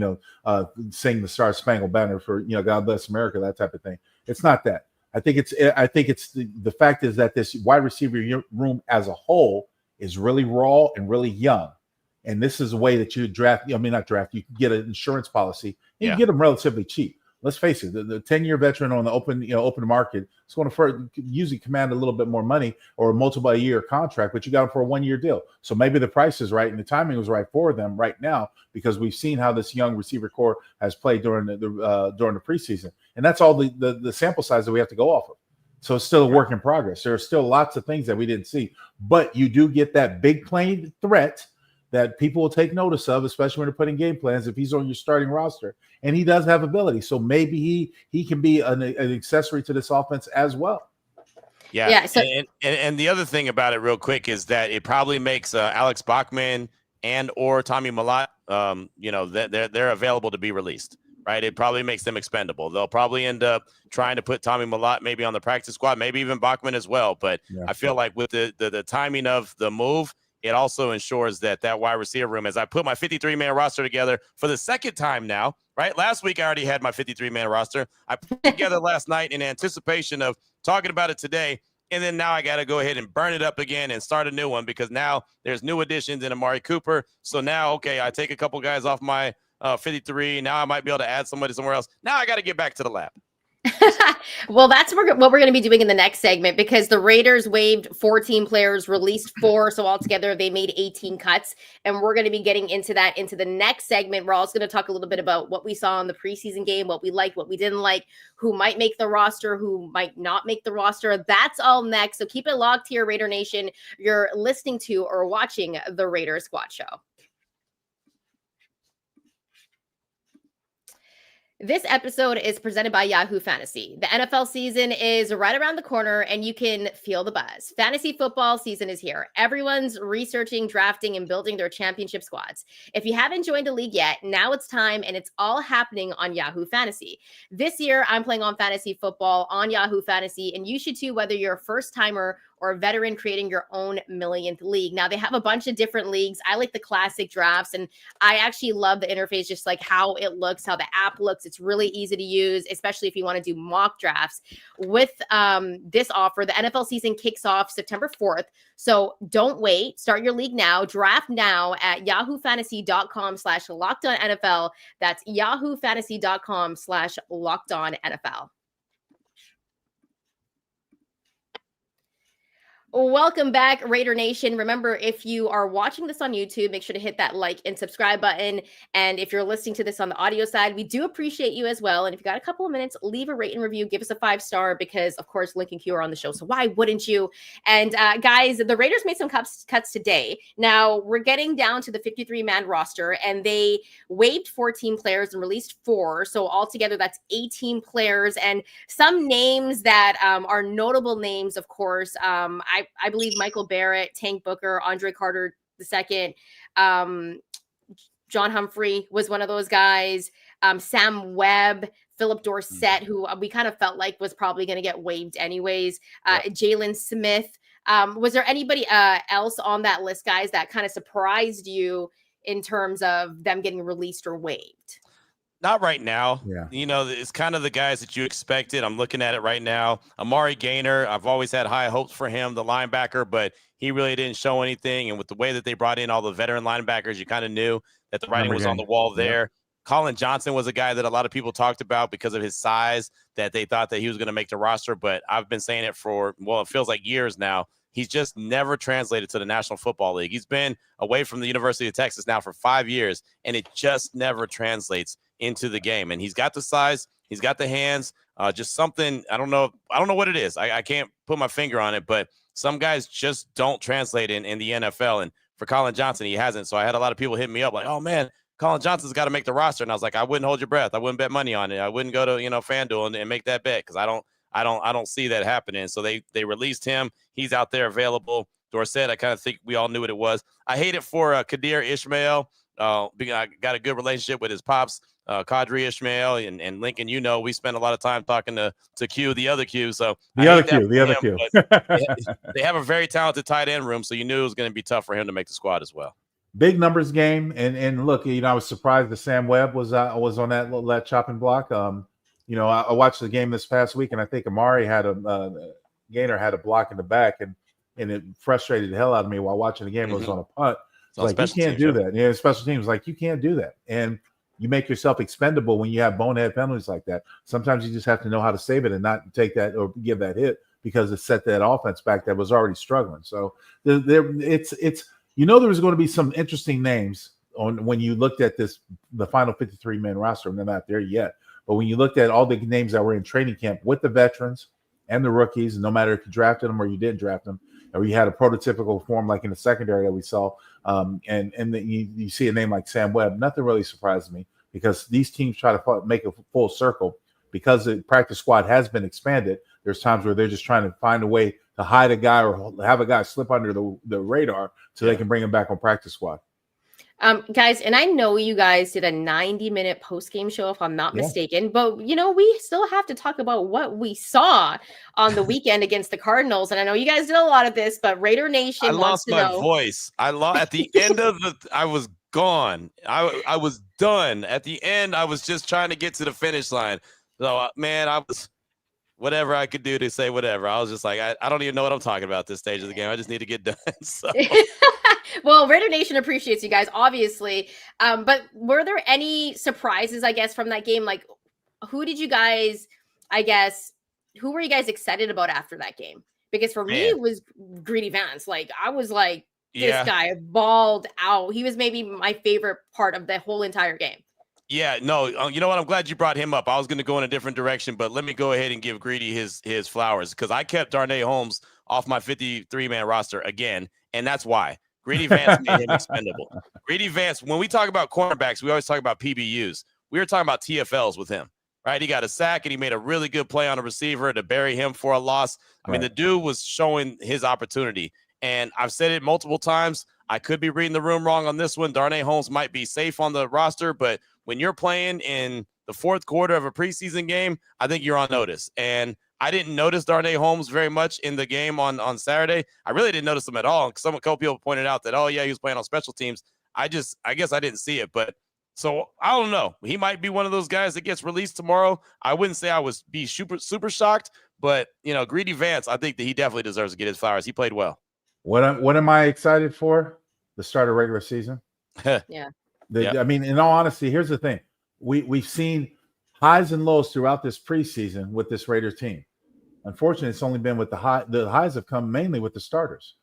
sing the Star Spangled Banner for, God bless America, that type of thing. It's not that. I think it's the fact is that this wide receiver room as a whole is really raw and really young. And this is a way that you draft. You can get an insurance policy. You can get them relatively cheap. Let's face it, the 10-year veteran on the open market is going to usually command a little bit more money, or a multiple-year contract, but you got them for a 1-year deal. So maybe the price is right and the timing was right for them right now, because we've seen how this young receiver core has played during the preseason, and that's all the sample size that we have to go off of. So it's still a work in progress. There are still lots of things that we didn't see, but you do get that big playing threat that people will take notice of, especially when they're putting game plans, if he's on your starting roster. And he does have ability. So maybe he can be an accessory to this offense as well. Yeah. So, and the other thing about it real quick is that it probably makes Alex Bachman and or Tommy Millott, they're available to be released, right? It probably makes them expendable. They'll probably end up trying to put Tommy Millott maybe on the practice squad, maybe even Bachman as well. But I feel like with the timing of the move, it also ensures that wide receiver room, as I put my 53-man roster together for the second time now, right? Last week, I already had my 53-man roster. I put it together last night in anticipation of talking about it today. And then now I got to go ahead and burn it up again and start a new one, because now there's new additions in Amari Cooper. So now, okay, I take a couple guys off my 53. Now I might be able to add somebody somewhere else. Now I got to get back to the lab. Well, that's what we're going to be doing in the next segment, because the Raiders waived 14 players, released 4. So altogether, they made 18 cuts. And we're going to be getting into that into the next segment. We're also going to talk a little bit about what we saw in the preseason game, what we liked, what we didn't like, who might make the roster, who might not make the roster. That's all next. So keep it locked here, Raider Nation. You're listening to or watching the Raider Squad Show. This episode is presented by Yahoo Fantasy. The NFL season is right around the corner and you can feel the buzz. Fantasy football season is here. Everyone's researching, drafting, and building their championship squads. If you haven't joined a league yet, now it's time and it's all happening on Yahoo Fantasy. This year, I'm playing on fantasy football on Yahoo Fantasy, and you should too, whether you're a first timer or a veteran creating your own millionth league. Now, they have a bunch of different leagues. I like the classic drafts, and I actually love the interface, just like how it looks, how the app looks. It's really easy to use, especially if you want to do mock drafts. With this offer, the NFL season kicks off September 4th. So don't wait. Start your league now. Draft now at yahoofantasy.com/lockedonnfl. That's yahoofantasy.com/lockedonnfl. Welcome back, Raider Nation. Remember, if you are watching this on YouTube, make sure to hit that like and subscribe button. And if you're listening to this on the audio side, we do appreciate you as well. And if you got a couple of minutes, leave a rate and review, give us a 5-star, because of course, Link and Q are on the show. So why wouldn't you? And guys, the Raiders made some cuts today. Now we're getting down to the 53-man roster, and they waived 14 players and released 4. So altogether, that's 18 players, and some names that are notable names, of course. I believe Michael Barrett, Tank Booker, Andre Carter II, John Humphrey was one of those guys. Sam Webb, Philip Dorsett, who we kind of felt like was probably going to get waived anyways. Jalen Smith. Was there anybody else on that list, guys, that kind of surprised you in terms of them getting released or waived? Not right now. Yeah. You know, it's kind of the guys that you expected. I'm looking at it right now. Amari Gaynor, I've always had high hopes for him, the linebacker, but he really didn't show anything. And with the way that they brought in all the veteran linebackers, you kind of knew that the writing was on the wall there. Yeah. Colin Johnson was a guy that a lot of people talked about because of his size, that they thought that he was going to make the roster. But I've been saying it for, well, it feels like years now. He's just never translated to the National Football League. He's been away from the University of Texas now for 5 years, and it just never translates into the game. And he's got the size, he's got the hands, just something. I don't know what it is. I can't put my finger on it, but some guys just don't translate in the NFL. And for Colin Johnson, he hasn't. So I had a lot of people hitting me up like, oh man, Colin Johnson's got to make the roster. And I was like, I wouldn't hold your breath. I wouldn't bet money on it. I wouldn't go to, FanDuel and make that bet, because I don't see that happening. So they released him. He's out there available. Dorsett, I kind of think we all knew what it was. I hate it for Kadir Ishmael. I got a good relationship with his pops, Kadri Ishmael, and Lincoln. We spent a lot of time talking to Q, the other Q. So the other Q. They have a very talented tight end room, so you knew it was going to be tough for him to make the squad as well. Big numbers game, and look, I was surprised that Sam Webb was on that chopping block. I watched the game this past week, and I think Amari Gaynor had a block in the back, and it frustrated the hell out of me while watching the game. It was on a punt. Like, you can't do that. Yeah, special teams, like, you can't do that. And you make yourself expendable when you have bonehead penalties like that. Sometimes you just have to know how to save it and not take that or give that hit, because it set that offense back that was already struggling. So there was going to be some interesting names when you looked at the final 53-man roster, and they're not there yet. But when you looked at all the names that were in training camp with the veterans and the rookies, no matter if you drafted them or you didn't draft them, or you had a prototypical form like in the secondary that we saw, and then you see a name like Sam Webb, nothing really surprised me, because these teams try to make a full circle. Because the practice squad has been expanded, there's times where they're just trying to find a way to hide a guy or have a guy slip under the radar so they can bring him back on practice squad. Guys, and I know you guys did a 90-minute post-game show, if I'm not mistaken, but, we still have to talk about what we saw on the weekend against the Cardinals. And I know you guys did a lot of this, but Raider Nation wants to know. I lost my voice. At the end of I was gone. I was done. At the end, I was just trying to get to the finish line. So, man, I was whatever I could do to say whatever. I was just like, I don't even know what I'm talking about at this stage of the game. I just need to get done. So. Well, Raider Nation appreciates you guys, obviously. But were there any surprises, I guess, from that game? Like, who were you guys excited about after that game? Because for me, it was Greedy Vance. Like, I was like, this guy balled out. He was maybe my favorite part of the whole entire game. Yeah, no, you know what? I'm glad you brought him up. I was going to go in a different direction, but let me go ahead and give Greedy his flowers, because I kept Darnay Holmes off my 53-man roster again, and that's why. Greedy Vance made him expendable. Greedy Vance, when we talk about cornerbacks, we always talk about PBUs. we were talking about TFLs with him, right? He got a sack and he made a really good play on a receiver to bury him for a loss. I mean, the dude was showing his opportunity. And I've said it multiple times. I could be reading the room wrong on this one. Darnay Holmes might be safe on the roster, but when you're playing in the fourth quarter of a preseason game, I think you're on notice. And I didn't notice Darnay Holmes very much in the game on Saturday. I really didn't notice him at all. A couple people pointed out that, oh, yeah, he was playing on special teams. I guess I didn't see it. But so I don't know. He might be one of those guys that gets released tomorrow. I wouldn't say I would be super shocked, but, Greedy Vance, I think that he definitely deserves to get his flowers. He played well. What am I excited for? The start of regular season. Yeah. I mean, in all honesty, here's the thing. We've seen highs and lows throughout this preseason with this Raiders team. Unfortunately, it's only been with the highs have come mainly with the starters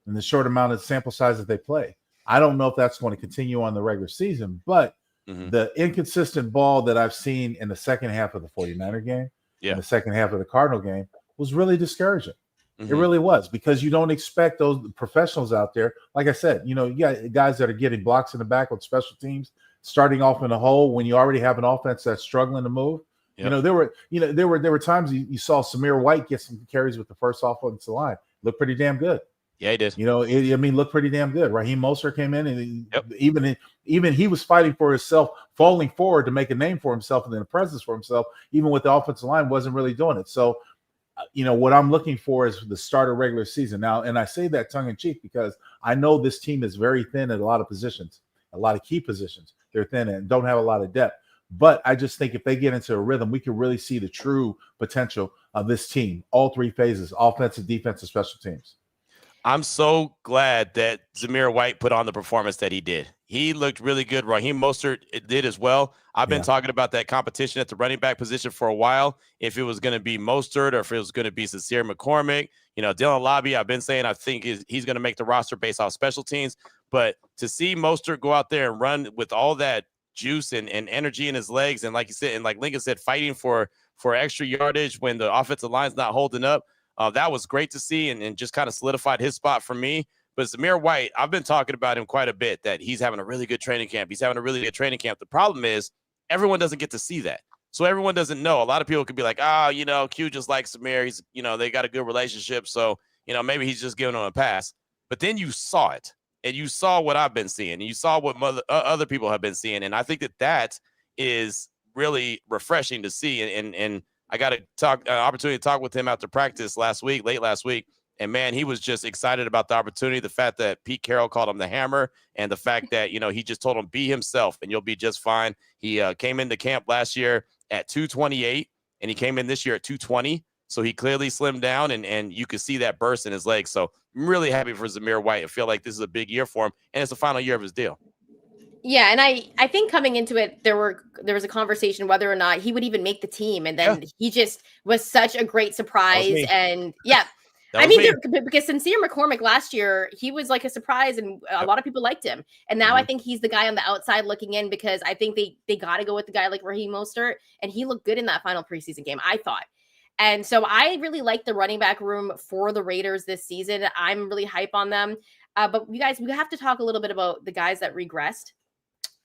and the short amount of sample size that they play. I don't know if that's going to continue on the regular season, but the inconsistent ball that I've seen in the second half of the 49er game, and the second half of the Cardinal game was really discouraging. It really was, because you don't expect those professionals out there. Like I said, you got guys that are getting blocks in the back with special teams, starting off in a hole when you already have an offense that's struggling to move. Yep. There were times you saw Samir White get some carries with the first offensive line. Looked pretty damn good. Yeah, he did. Looked pretty damn good. Raheem Mostert came in, and even he was fighting for himself, falling forward to make a name for himself and then a presence for himself. Even with the offensive line, wasn't really doing it. So, what I'm looking for is the start of regular season now, and I say that tongue in cheek because I know this team is very thin at a lot of positions, a lot of key positions. They're thin and don't have a lot of depth. But I just think if they get into a rhythm, we can really see the true potential of this team, all three phases: offensive, defensive, special teams. I'm so glad that Zamir White put on the performance that he did. He looked really good. Raheem Mostert did as well. I've been talking about that competition at the running back position for a while. If it was going to be Mostert or if it was going to be Sincere McCormick, Dylan Lobby, I've been saying I think he's going to make the roster based off special teams. But to see Mostert go out there and run with all that juice and energy in his legs, and like you said, and like Lincoln said, fighting for extra yardage when the offensive line's not holding up, that was great to see and just kind of solidified his spot for me. But Zamir White, I've been talking about him quite a bit, that he's having a really good training camp. He's having a really good training camp. The problem is everyone doesn't get to see that. So everyone doesn't know. A lot of people could be like, Q just likes Zamir. He's, they got a good relationship. So, maybe he's just giving him a pass. But then you saw it, and you saw what I've been seeing, and you saw what other people have been seeing. And I think that is really refreshing to see. And I got opportunity to talk with him after practice late last week. And man, he was just excited about the opportunity, the fact that Pete Carroll called him the hammer, and the fact that, he just told him, be himself and you'll be just fine. He came into camp last year at 228 and he came in this year at 220. So he clearly slimmed down, and you could see that burst in his legs. So I'm really happy for Zamir White. I feel like this is a big year for him, and it's the final year of his deal. Yeah, and I think coming into it, there was a conversation whether or not he would even make the team, and then he just was such a great surprise. And because Sincere McCormick last year, he was like a surprise, and a lot of people liked him. And now I think he's the guy on the outside looking in, because I think they got to go with the guy like Raheem Mostert, and he looked good in that final preseason game, I thought. And so I really like the running back room for the Raiders this season. I'm really hype on them. But you guys, we have to talk a little bit about the guys that regressed.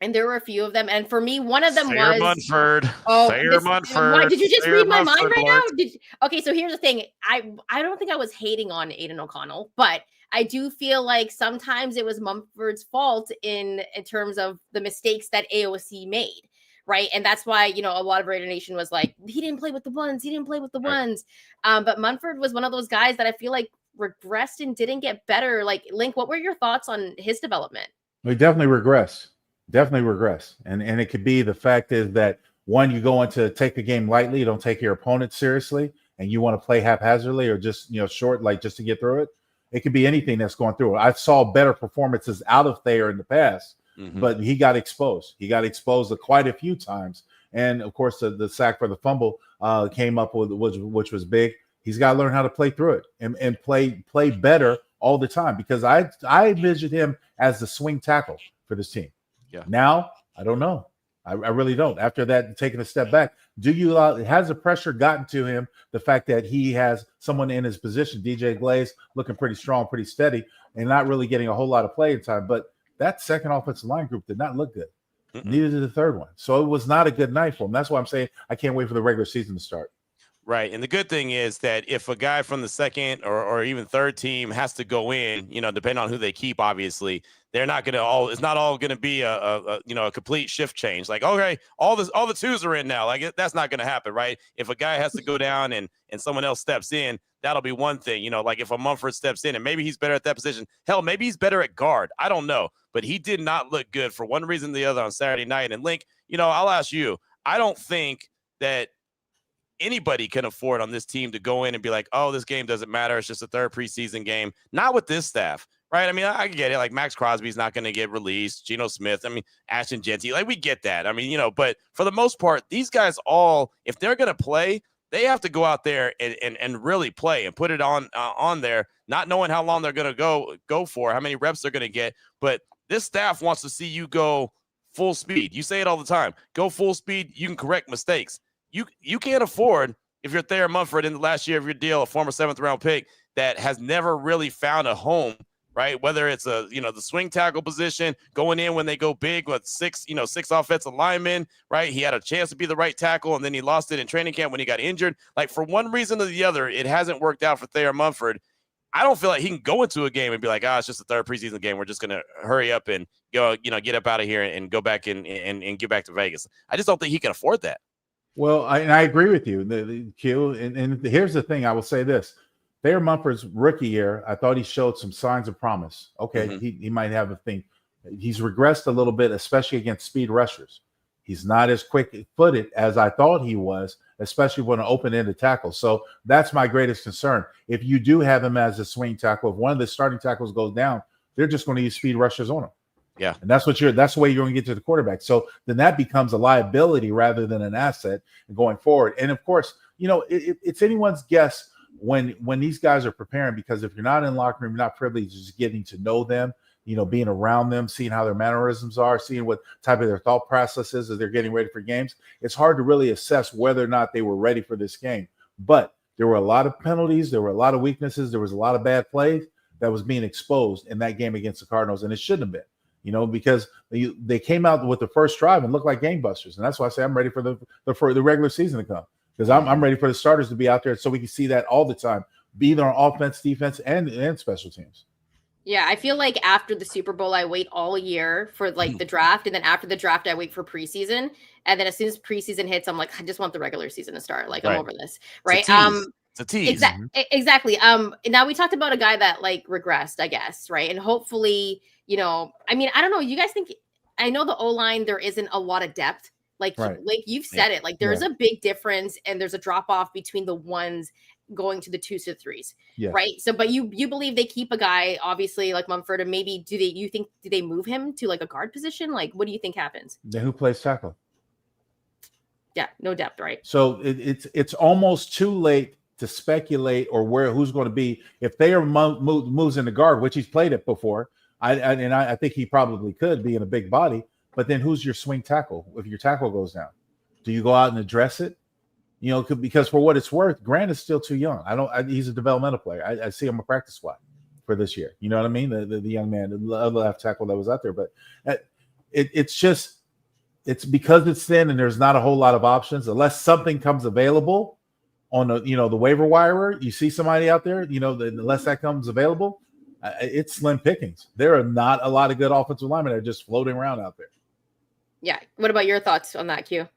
And there were a few of them. And for me, one of them was Munford. Munford. Why, did you just read my mind right now? Okay, so here's the thing. I don't think I was hating on Aidan O'Connell, but I do feel like sometimes it was Mumford's fault in terms of the mistakes that AOC made. Right. And that's why, a lot of Raider Nation was like, he didn't play with the ones. But Munford was one of those guys that I feel like regressed and didn't get better. Like, Link, what were your thoughts on his development? We definitely regress. And it could be the fact is that, one, you go into take a game lightly, you don't take your opponent seriously, and you want to play haphazardly or just, short, like just to get through it. It could be anything that's going through it. I saw better performances out of Thayer in the past. But he got exposed. He got exposed quite a few times. And, of course, the sack for the fumble came up with, which was big. He's got to learn how to play through it and play better all the time, because I envisioned him as the swing tackle for this team. Yeah. Now, I don't know. I really don't. After that, taking a step back, has the pressure gotten to him, the fact that he has someone in his position, DJ Glaze, looking pretty strong, pretty steady, and not really getting a whole lot of playing time. But that second offensive line group did not look good. Neither did the third one. So it was not a good night for him. That's why I'm saying I can't wait for the regular season to start. Right. And the good thing is that if a guy from the second or even third team has to go in, depending on who they keep, obviously, they're not going to it's not all going to be a complete shift change. Like, okay, all the twos are in now. Like that's not going to happen. Right. If a guy has to go down and someone else steps in, that'll be one thing. Like if a Mumford steps in and maybe he's better at that position. Hell, maybe he's better at guard. I don't know. But he did not look good for one reason or the other on Saturday night. And Link, I'll ask you, I don't think that anybody can afford on this team to go in and be like, oh, this game doesn't matter. It's just a third preseason game. Not with this staff, right? I mean, I get it. Like Max Crosby's not going to get released. Geno Smith, Ashton Genty, like we get that. But for the most part, these guys all, if they're going to play, they have to go out there and really play and put it on there, not knowing how long they're going to go for, how many reps they're going to get. But this staff wants to see you go full speed. You say it all the time. Go full speed. You can correct mistakes. You can't afford, if you're Thayer Munford in the last year of your deal, a former 7th-round pick that has never really found a home, right? Whether it's the swing tackle position, going in when they go big with six offensive linemen, right? He had a chance to be the right tackle, and then he lost it in training camp when he got injured. Like, for one reason or the other, it hasn't worked out for Thayer Munford. I don't feel like he can go into a game and be like, it's just a third preseason game. We're just going to hurry up and go, get up out of here and go back and get back to Vegas. I just don't think he can afford that. Well, I agree with you, the Q. And here's the thing. I will say this. Thayer Munford's rookie year, I thought he showed some signs of promise. Okay, he might have a thing. He's regressed a little bit, especially against speed rushers. He's not as quick-footed as I thought he was, especially when an open-ended tackle. So that's my greatest concern. If you do have him as a swing tackle, if one of the starting tackles goes down, they're just going to use speed rushers on him. Yeah. And that's the way you're going to get to the quarterback. So then that becomes a liability rather than an asset going forward. And of course, it's anyone's guess when these guys are preparing, because if you're not in the locker room, you're not privileged to just getting to know them, being around them, seeing how their mannerisms are, seeing what type of their thought process is as they're getting ready for games. It's hard to really assess whether or not they were ready for this game. But there were a lot of penalties. There were a lot of weaknesses. There was a lot of bad plays that was being exposed in that game against the Cardinals, and it shouldn't have been. Because they came out with the first drive and looked like gangbusters. And that's why I say I'm ready for the regular season to come, because I'm ready for the starters to be out there so we can see that all the time, be either on offense, defense, and special teams. Yeah, I feel like after the Super Bowl, I wait all year for the draft. And then after the draft, I wait for preseason. And then as soon as preseason hits, I'm like, I just want the regular season to start. Like, right. I'm over this. Right. It's a tease. Exactly. Now we talked about a guy that regressed, I guess. Right. And hopefully, I don't know. You guys think, I know the O-line, there isn't a lot of depth. Like you've said it, there's a big difference and there's a drop off between the ones going to the 2s to 3s. Yes. Right. So, but you believe they keep a guy, obviously, like Mumford, and maybe do they move him to a guard position? Like, what do you think happens? Then who plays tackle? Yeah. No depth. Right. So it's almost too late to speculate or who's going to be, if Thayer moves into guard, which he's played it before. I think he probably could be in a big body, but then who's your swing tackle if your tackle goes down? Do you go out and address it? Because for what it's worth, Grant is still too young. He's a developmental player. I see him a practice squad for this year. You know what I mean? The young man, the other left tackle that was out there. But it's because it's thin and there's not a whole lot of options unless something comes available on the waiver wire. You see somebody out there, unless that comes available. It's slim pickings. There are not a lot of good offensive linemen that are just floating around out there. Yeah. What about your thoughts on that, Q?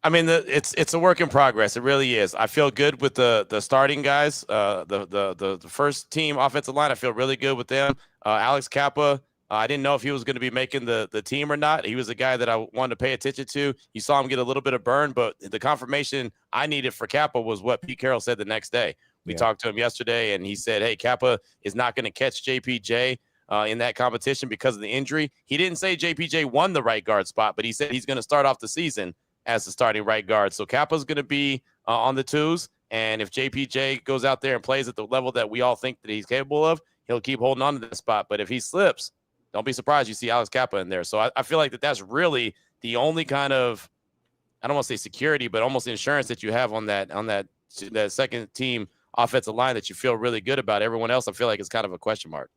It's a work in progress. It really is. I feel good with the starting guys. The first team offensive line, I feel really good with them. Alex Kappa, I didn't know if he was going to be making the team or not. He was a guy that I wanted to pay attention to. You saw him get a little bit of burn, but the confirmation I needed for Kappa was what Pete Carroll said the next day. We talked to him yesterday, and he said, hey, Kappa is not going to catch JPJ in that competition because of the injury. He didn't say JPJ won the right guard spot, but he said he's going to start off the season as the starting right guard. So Kappa's going to be on the 2s, and if JPJ goes out there and plays at the level that we all think that he's capable of, he'll keep holding on to that spot. But if he slips, don't be surprised you see Alex Kappa in there. So I feel like that's really the only kind of, I don't want to say security, but almost insurance that you have on that second team offensive line that you feel really good about. Everyone else, I feel like, is kind of a question mark.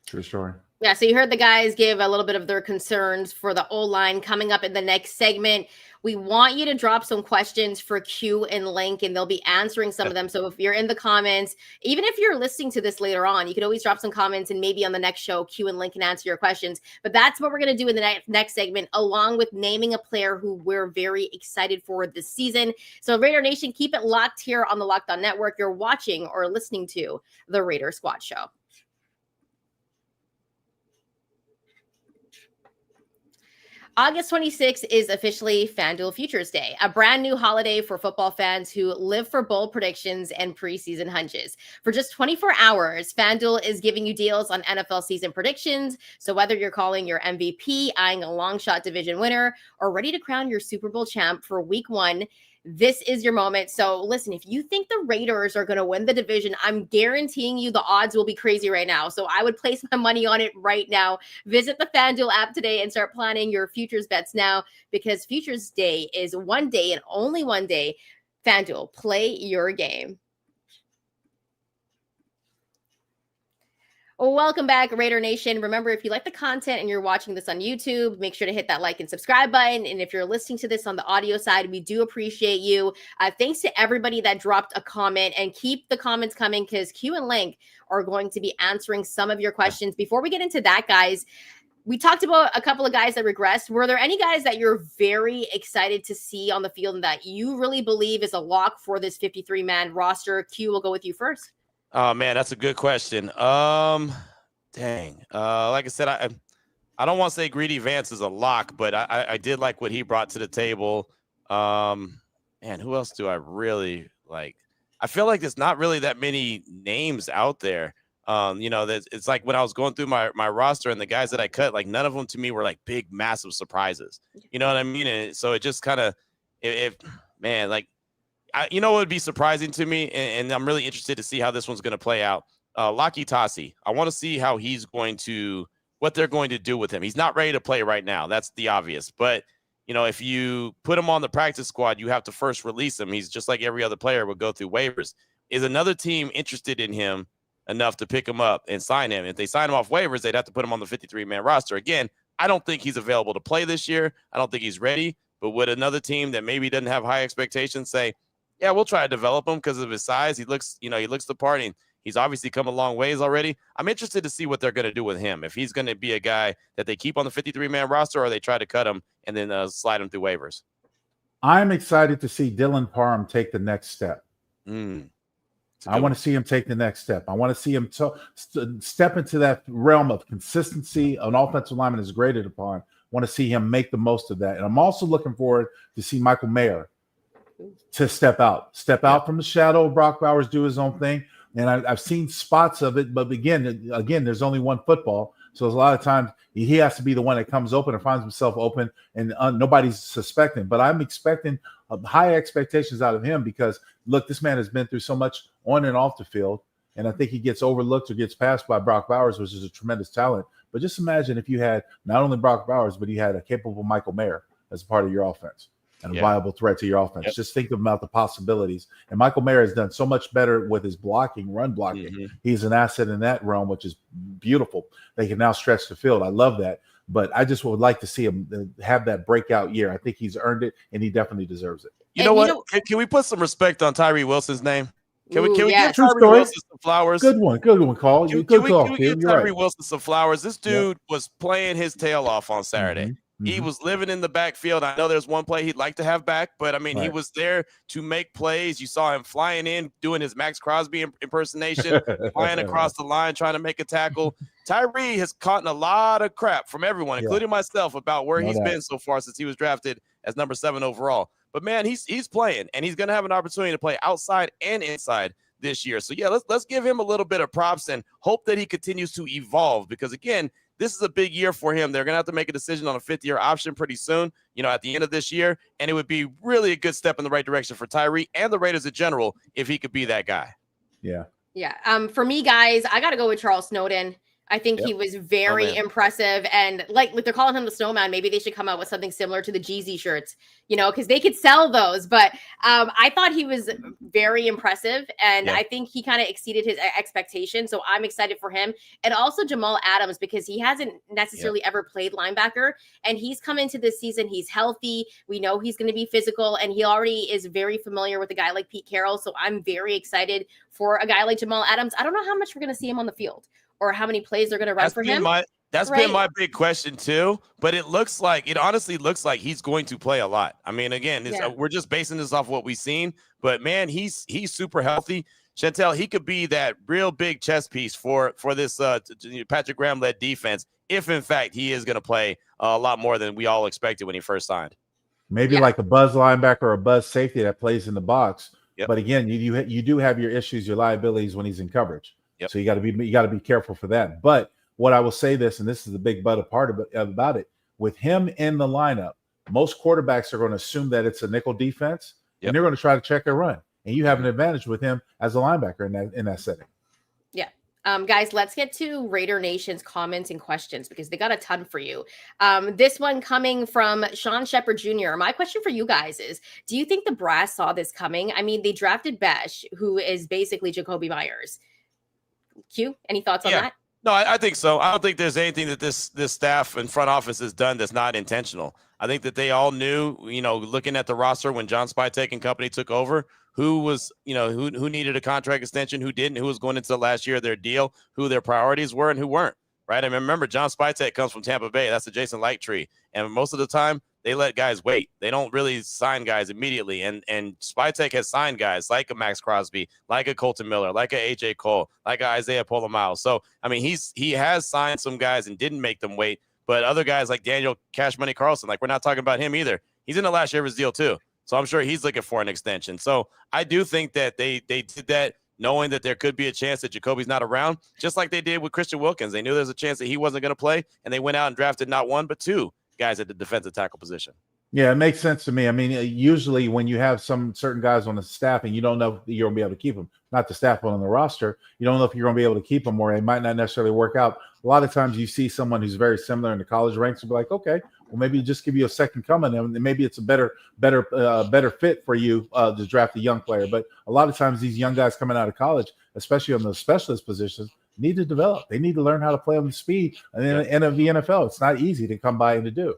True story. Yeah, so you heard the guys give a little bit of their concerns for the O-line coming up in the next segment. We want you to drop some questions for Q and Link, and they'll be answering some of them. So if you're in the comments, even if you're listening to this later on, you can always drop some comments, and maybe on the next show, Q and Link can answer your questions. But that's what we're going to do in the next segment, along with naming a player who we're very excited for this season. So Raider Nation, keep it locked here on the Locked On Network. You're watching or listening to the Raider Squad Show. August 26th is officially FanDuel Futures Day, a brand new holiday for football fans who live for bold predictions and preseason hunches. For just 24 hours, FanDuel is giving you deals on NFL season predictions. So whether you're calling your MVP, eyeing a long shot division winner, or ready to crown your Super Bowl champ for week 1, this is your moment. So listen, if you think the Raiders are going to win the division, I'm guaranteeing you the odds will be crazy right now. So I would place my money on it right now. Visit the FanDuel app today and start planning your futures bets now, because Futures Day is one day and only one day. FanDuel, play your game. Welcome back, Raider Nation. Remember, if you like the content and you're watching this on YouTube, make sure to hit that like and subscribe button. And if you're listening to this on the audio side, we do appreciate you. Thanks to everybody that dropped a comment, and keep the comments coming, because Q and Link are going to be answering some of your questions. Before we get into that, guys, we talked about a couple of guys that regressed. Were there any guys that you're very excited to see on the field and that you really believe is a lock for this 53-man roster? Q, will go with you first. Oh man, that's a good question. Like I said, I don't want to say Greedy Vance is a lock, but I did like what he brought to the table. Man, who else do I really like? I feel like there's not really that many names out there. It's like when I was going through my roster and the guys that I cut, like none of them to me were like big, massive surprises. You know what I mean? And so it just kind of, what would be surprising to me, and I'm really interested to see how this one's going to play out. Laki Tasi, I want to see how what they're going to do with him. He's not ready to play right now. That's the obvious. But, if you put him on the practice squad, you have to first release him. He's just like every other player would go through waivers. Is another team interested in him enough to pick him up and sign him? If they sign him off waivers, they'd have to put him on the 53-man roster. Again, I don't think he's available to play this year. I don't think he's ready. But would another team that maybe doesn't have high expectations say, yeah, we'll try to develop him because of his size. He looks the part, and he's obviously come a long ways already. I'm interested to see what they're going to do with him. If he's going to be a guy that they keep on the 53-man roster, or they try to cut him and then slide him through waivers. I'm excited to see Dylan Parham take the next step. I want to see him take the next step. I want to see him step into that realm of consistency an offensive lineman is graded upon. I want to see him make the most of that. And I'm also looking forward to see Michael Mayer to step out from the shadow of Brock Bowers, do his own thing. And I've seen spots of it, but again, there's only one football. So there's a lot of times he has to be the one that comes open and finds himself open, and nobody's suspecting. But I'm expecting high expectations out of him, because look, this man has been through so much on and off the field. And I think he gets overlooked or gets passed by Brock Bowers, which is a tremendous talent. But just imagine if you had not only Brock Bowers, but you had a capable Michael Mayer as part of your offense. And a viable threat to your offense. Yep. Just think about the possibilities. And Michael Mayer has done so much better with his run blocking. Mm-hmm. He's an asset in that realm, which is beautiful. They can now stretch the field. I love that. But I just would like to see him have that breakout year. I think he's earned it, and he definitely deserves it. You know what? Can we put some respect on Tyree Wilson's name? Can we give Tyree Wilson some flowers? Good one, Carl. Can we give Tyree Wilson some flowers? This dude was playing his tail off on Saturday. Mm-hmm. He was living in the backfield. I know there's one play he'd like to have back, but I mean, he was there to make plays. You saw him flying in, doing his Max Crosby impersonation, flying across the line, trying to make a tackle. Tyree has caught a lot of crap from everyone, including myself, about where he's been so far since he was drafted as number 7 overall. But man, he's playing, and he's going to have an opportunity to play outside and inside this year. So yeah, let's give him a little bit of props and hope that he continues to evolve, because again, this is a big year for him. They're going to have to make a decision on a 5th-year option pretty soon, at the end of this year. And it would be really a good step in the right direction for Tyree and the Raiders in general if he could be that guy. Yeah. Yeah. For me, guys, I got to go with Charles Snowden. I think he was very impressive. And like they're calling him the snowman. Maybe they should come out with something similar to the Jeezy shirts, because they could sell those. But I thought he was very impressive. And I think he kind of exceeded his expectations. So I'm excited for him. And also Jamal Adams, because he hasn't necessarily ever played linebacker. And he's come into this season. He's healthy. We know he's going to be physical. And he already is very familiar with a guy like Pete Carroll. So I'm very excited for a guy like Jamal Adams. I don't know how much we're going to see him on the field, or how many plays they're going to run for him. That's been my big question too. But it honestly looks like he's going to play a lot. I mean, again, we're just basing this off what we've seen. But man, he's super healthy. Chantel, he could be that real big chess piece for this Patrick Graham-led defense if, in fact, he is going to play a lot more than we all expected when he first signed. Maybe like a buzz linebacker or a buzz safety that plays in the box. But again, you do have your issues, your liabilities when he's in coverage. So you got to be careful for that. But what I will say this, and this is the big but about it, with him in the lineup, most quarterbacks are going to assume that it's a nickel defense, and they're going to try to check a run. And you have an advantage with him as a linebacker in that setting. Yeah. Guys, let's get to Raider Nation's comments and questions because they got a ton for you. This one coming from Sean Shepard Jr. My question for you guys is, do you think the brass saw this coming? I mean, they drafted Besh, who is basically Jakobi Meyers. Q, any thoughts on that? No, I think so. I don't think there's anything that this staff and front office has done that's not intentional. I think that they all knew, looking at the roster when John Spytek and company took over, who was, who needed a contract extension, who didn't, who was going into the last year of their deal, who their priorities were and who weren't, right? I mean, remember, John Spytek comes from Tampa Bay. That's the Jason Light tree. And most of the time, they let guys wait. They don't really sign guys immediately. And Spytek has signed guys like a Max Crosby, like a Colton Miller, like a AJ Cole, like a Isaiah Polamalu. So, I mean, he has signed some guys and didn't make them wait. But other guys like Daniel Cash Money Carlson, like we're not talking about him either. He's in the last year of his deal too. So I'm sure he's looking for an extension. So I do think that they did that knowing that there could be a chance that Jacoby's not around, just like they did with Christian Wilkins. They knew there's a chance that he wasn't going to play, and they went out and drafted not one but two guys at the defensive tackle position. Yeah, it makes sense to me. I mean, usually when you have some certain guys on the staff and you don't know if you're going to be able to keep them, not the staff but on the roster, you don't know if you're going to be able to keep them, or it might not necessarily work out. A lot of times you see someone who's very similar in the college ranks and be like, okay, well, maybe just give you a second coming, and maybe it's a better fit for you to draft a young player. But a lot of times these young guys coming out of college, especially on the specialist positions, need to develop. They need to learn how to play on the speed and in the NFL. It's not easy to come by and to do.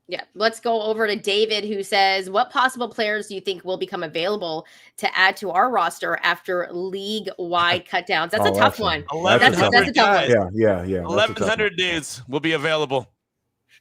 Yeah, let's go over to David, who says, what possible players do you think will become available to add to our roster after league-wide cutdowns? That's a tough one. That's a tough one. Yeah. 1,100 dudes will be available.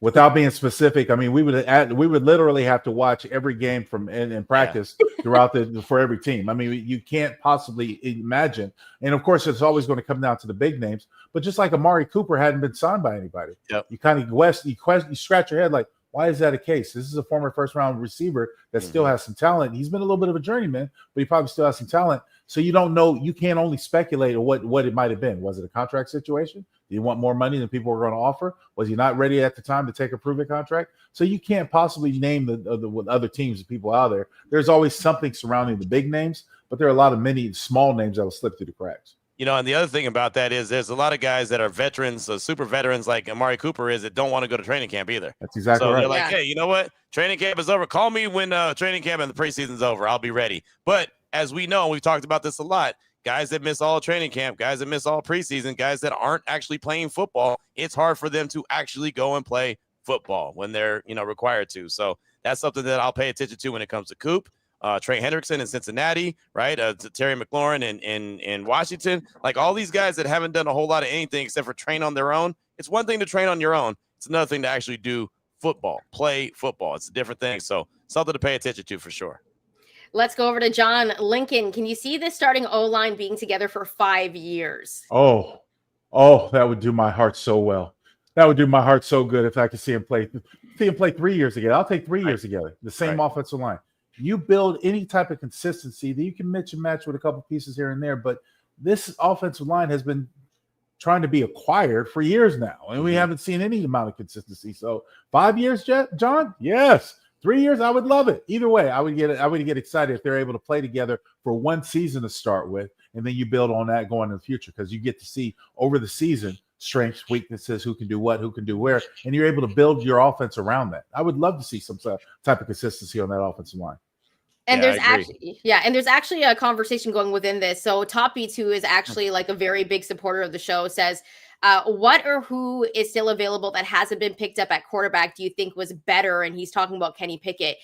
Without being specific, I mean, we would literally have to watch every game in practice throughout for every team. I mean, you can't possibly imagine. And of course, it's always going to come down to the big names. But just like Amari Cooper hadn't been signed by anybody, you kind of you scratch your head like, why is that a case? This is a former first-round receiver that still has some talent. He's been a little bit of a journeyman, but he probably still has some talent. So you don't know. You can't only speculate on what it might have been. Was it a contract situation? Do you want more money than people were going to offer? Was he not ready at the time to take a proven contract? So you can't possibly name the other teams and people out there. There's always something surrounding the big names, but there are a lot of many small names that will slip through the cracks. And the other thing about that is there's a lot of guys that are veterans, super veterans like Amari Cooper is, that don't want to go to training camp either. That's exactly right. So they're like, hey, you know what? Training camp is over. Call me when training camp and the preseason's over. I'll be ready. But as we know, we've talked about this a lot, guys that miss all training camp, guys that miss all preseason, guys that aren't actually playing football, it's hard for them to actually go and play football when they're, required to. So that's something that I'll pay attention to when it comes to Coop. Trey Hendrickson in Cincinnati, right? Terry McLaurin in Washington. Like all these guys that haven't done a whole lot of anything except for train on their own. It's one thing to train on your own. It's another thing to actually do football, play football. It's a different thing. So something to pay attention to for sure. Let's go over to John Lincoln. Can you see this starting O-line being together for 5 years? Oh, that would do my heart so well. That would do my heart so good if I could see him play 3 years together. I'll take 3 years together. The same offensive line. You build any type of consistency that you can mix and match with a couple pieces here and there, but this offensive line has been trying to be acquired for years now, and we haven't seen any amount of consistency. So 5 years, John? Yes. 3 years, I would love it. Either way, I would get excited if they're able to play together for one season to start with, and then you build on that going in the future because you get to see over the season strengths, weaknesses, who can do what, who can do where, and you're able to build your offense around that. I would love to see some type of consistency on that offensive line. And there's actually a conversation going within this. So Top Beats, who is actually like a very big supporter of the show, says, what or who is still available that hasn't been picked up at quarterback do you think was better? And he's talking about Kenny Pickett,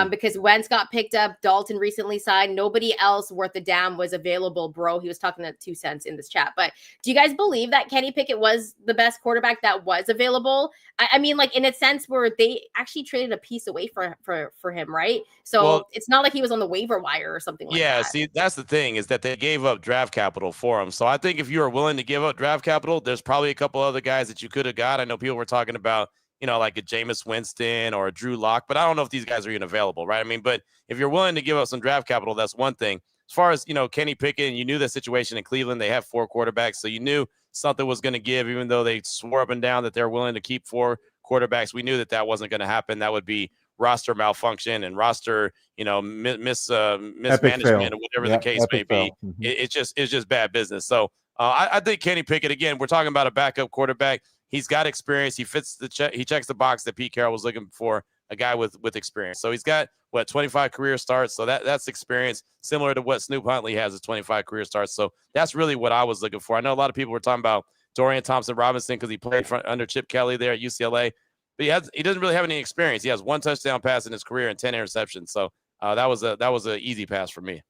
because Wentz got picked up, Dalton recently signed, nobody else worth a damn was available, bro. He was talking to 2 cents in this chat. But do you guys believe that Kenny Pickett was the best quarterback that was available? I mean, like in a sense where they actually traded a piece away for him, right? So it's not like he was on the waiver wire or something like that. Yeah, see, that's the thing, is that they gave up draft capital for him. So I think if you are willing to give up draft capital, there's probably a couple other guys that you could have got. I know people were talking about, like a Jameis Winston or a Drew Lock, but I don't know if these guys are even available, right? I mean, but if you're willing to give up some draft capital, that's one thing. As far as, Kenny Pickett, and you knew the situation in Cleveland, they have 4 quarterbacks, so you knew something was going to give, even though they swore up and down that they're willing to keep 4 quarterbacks. We knew that wasn't going to happen. That would be roster malfunction and roster, mismanagement or whatever the case may be. It's just bad business. So I think Kenny Pickett, again, we're talking about a backup quarterback. He's got experience. He fits he checks the box that Pete Carroll was looking for, a guy with experience. So he's got 25 career starts. So that's experience, similar to what Snoop Huntley has as 25 career starts. So that's really what I was looking for. I know a lot of people were talking about Dorian Thompson-Robinson because he played under Chip Kelly there at UCLA. But he doesn't really have any experience. He has 1 touchdown pass in his career and 10 interceptions. So that was an easy pass for me.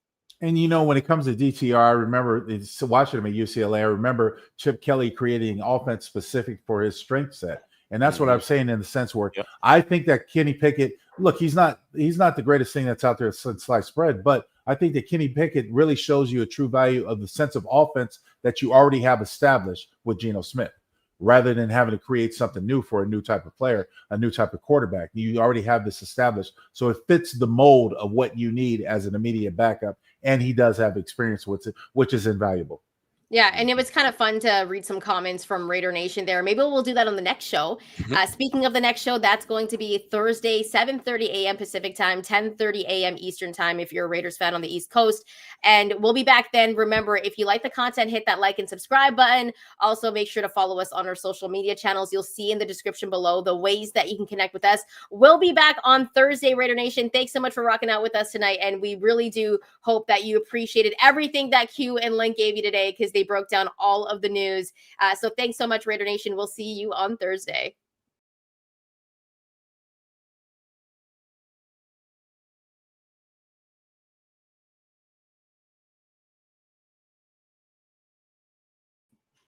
And when it comes to DTR, I remember watching him at UCLA. I remember Chip Kelly creating offense specific for his strength set, and that's what I'm saying in the sense where I think that Kenny Pickett. Look, he's not the greatest thing that's out there since sliced bread, but I think that Kenny Pickett really shows you a true value of the sense of offense that you already have established with Geno Smith, rather than having to create something new for a new type of player, a new type of quarterback. You already have this established. So it fits the mold of what you need as an immediate backup. And he does have experience with it, which is invaluable. Yeah, and it was kind of fun to read some comments from Raider Nation there. Maybe we'll do that on the next show. Speaking of the next show, that's going to be Thursday, 7:30 a.m. Pacific time, 10:30 a.m. Eastern time if you're a Raiders fan on the East Coast. And we'll be back then. Remember, if you like the content, hit that like and subscribe button. Also, make sure to follow us on our social media channels. You'll see in the description below the ways that you can connect with us. We'll be back on Thursday, Raider Nation. Thanks so much for rocking out with us tonight. And we really do hope that you appreciated everything that Q and Link gave you today, because they broke down all of the news. So thanks so much, Raider Nation. We'll see you on Thursday.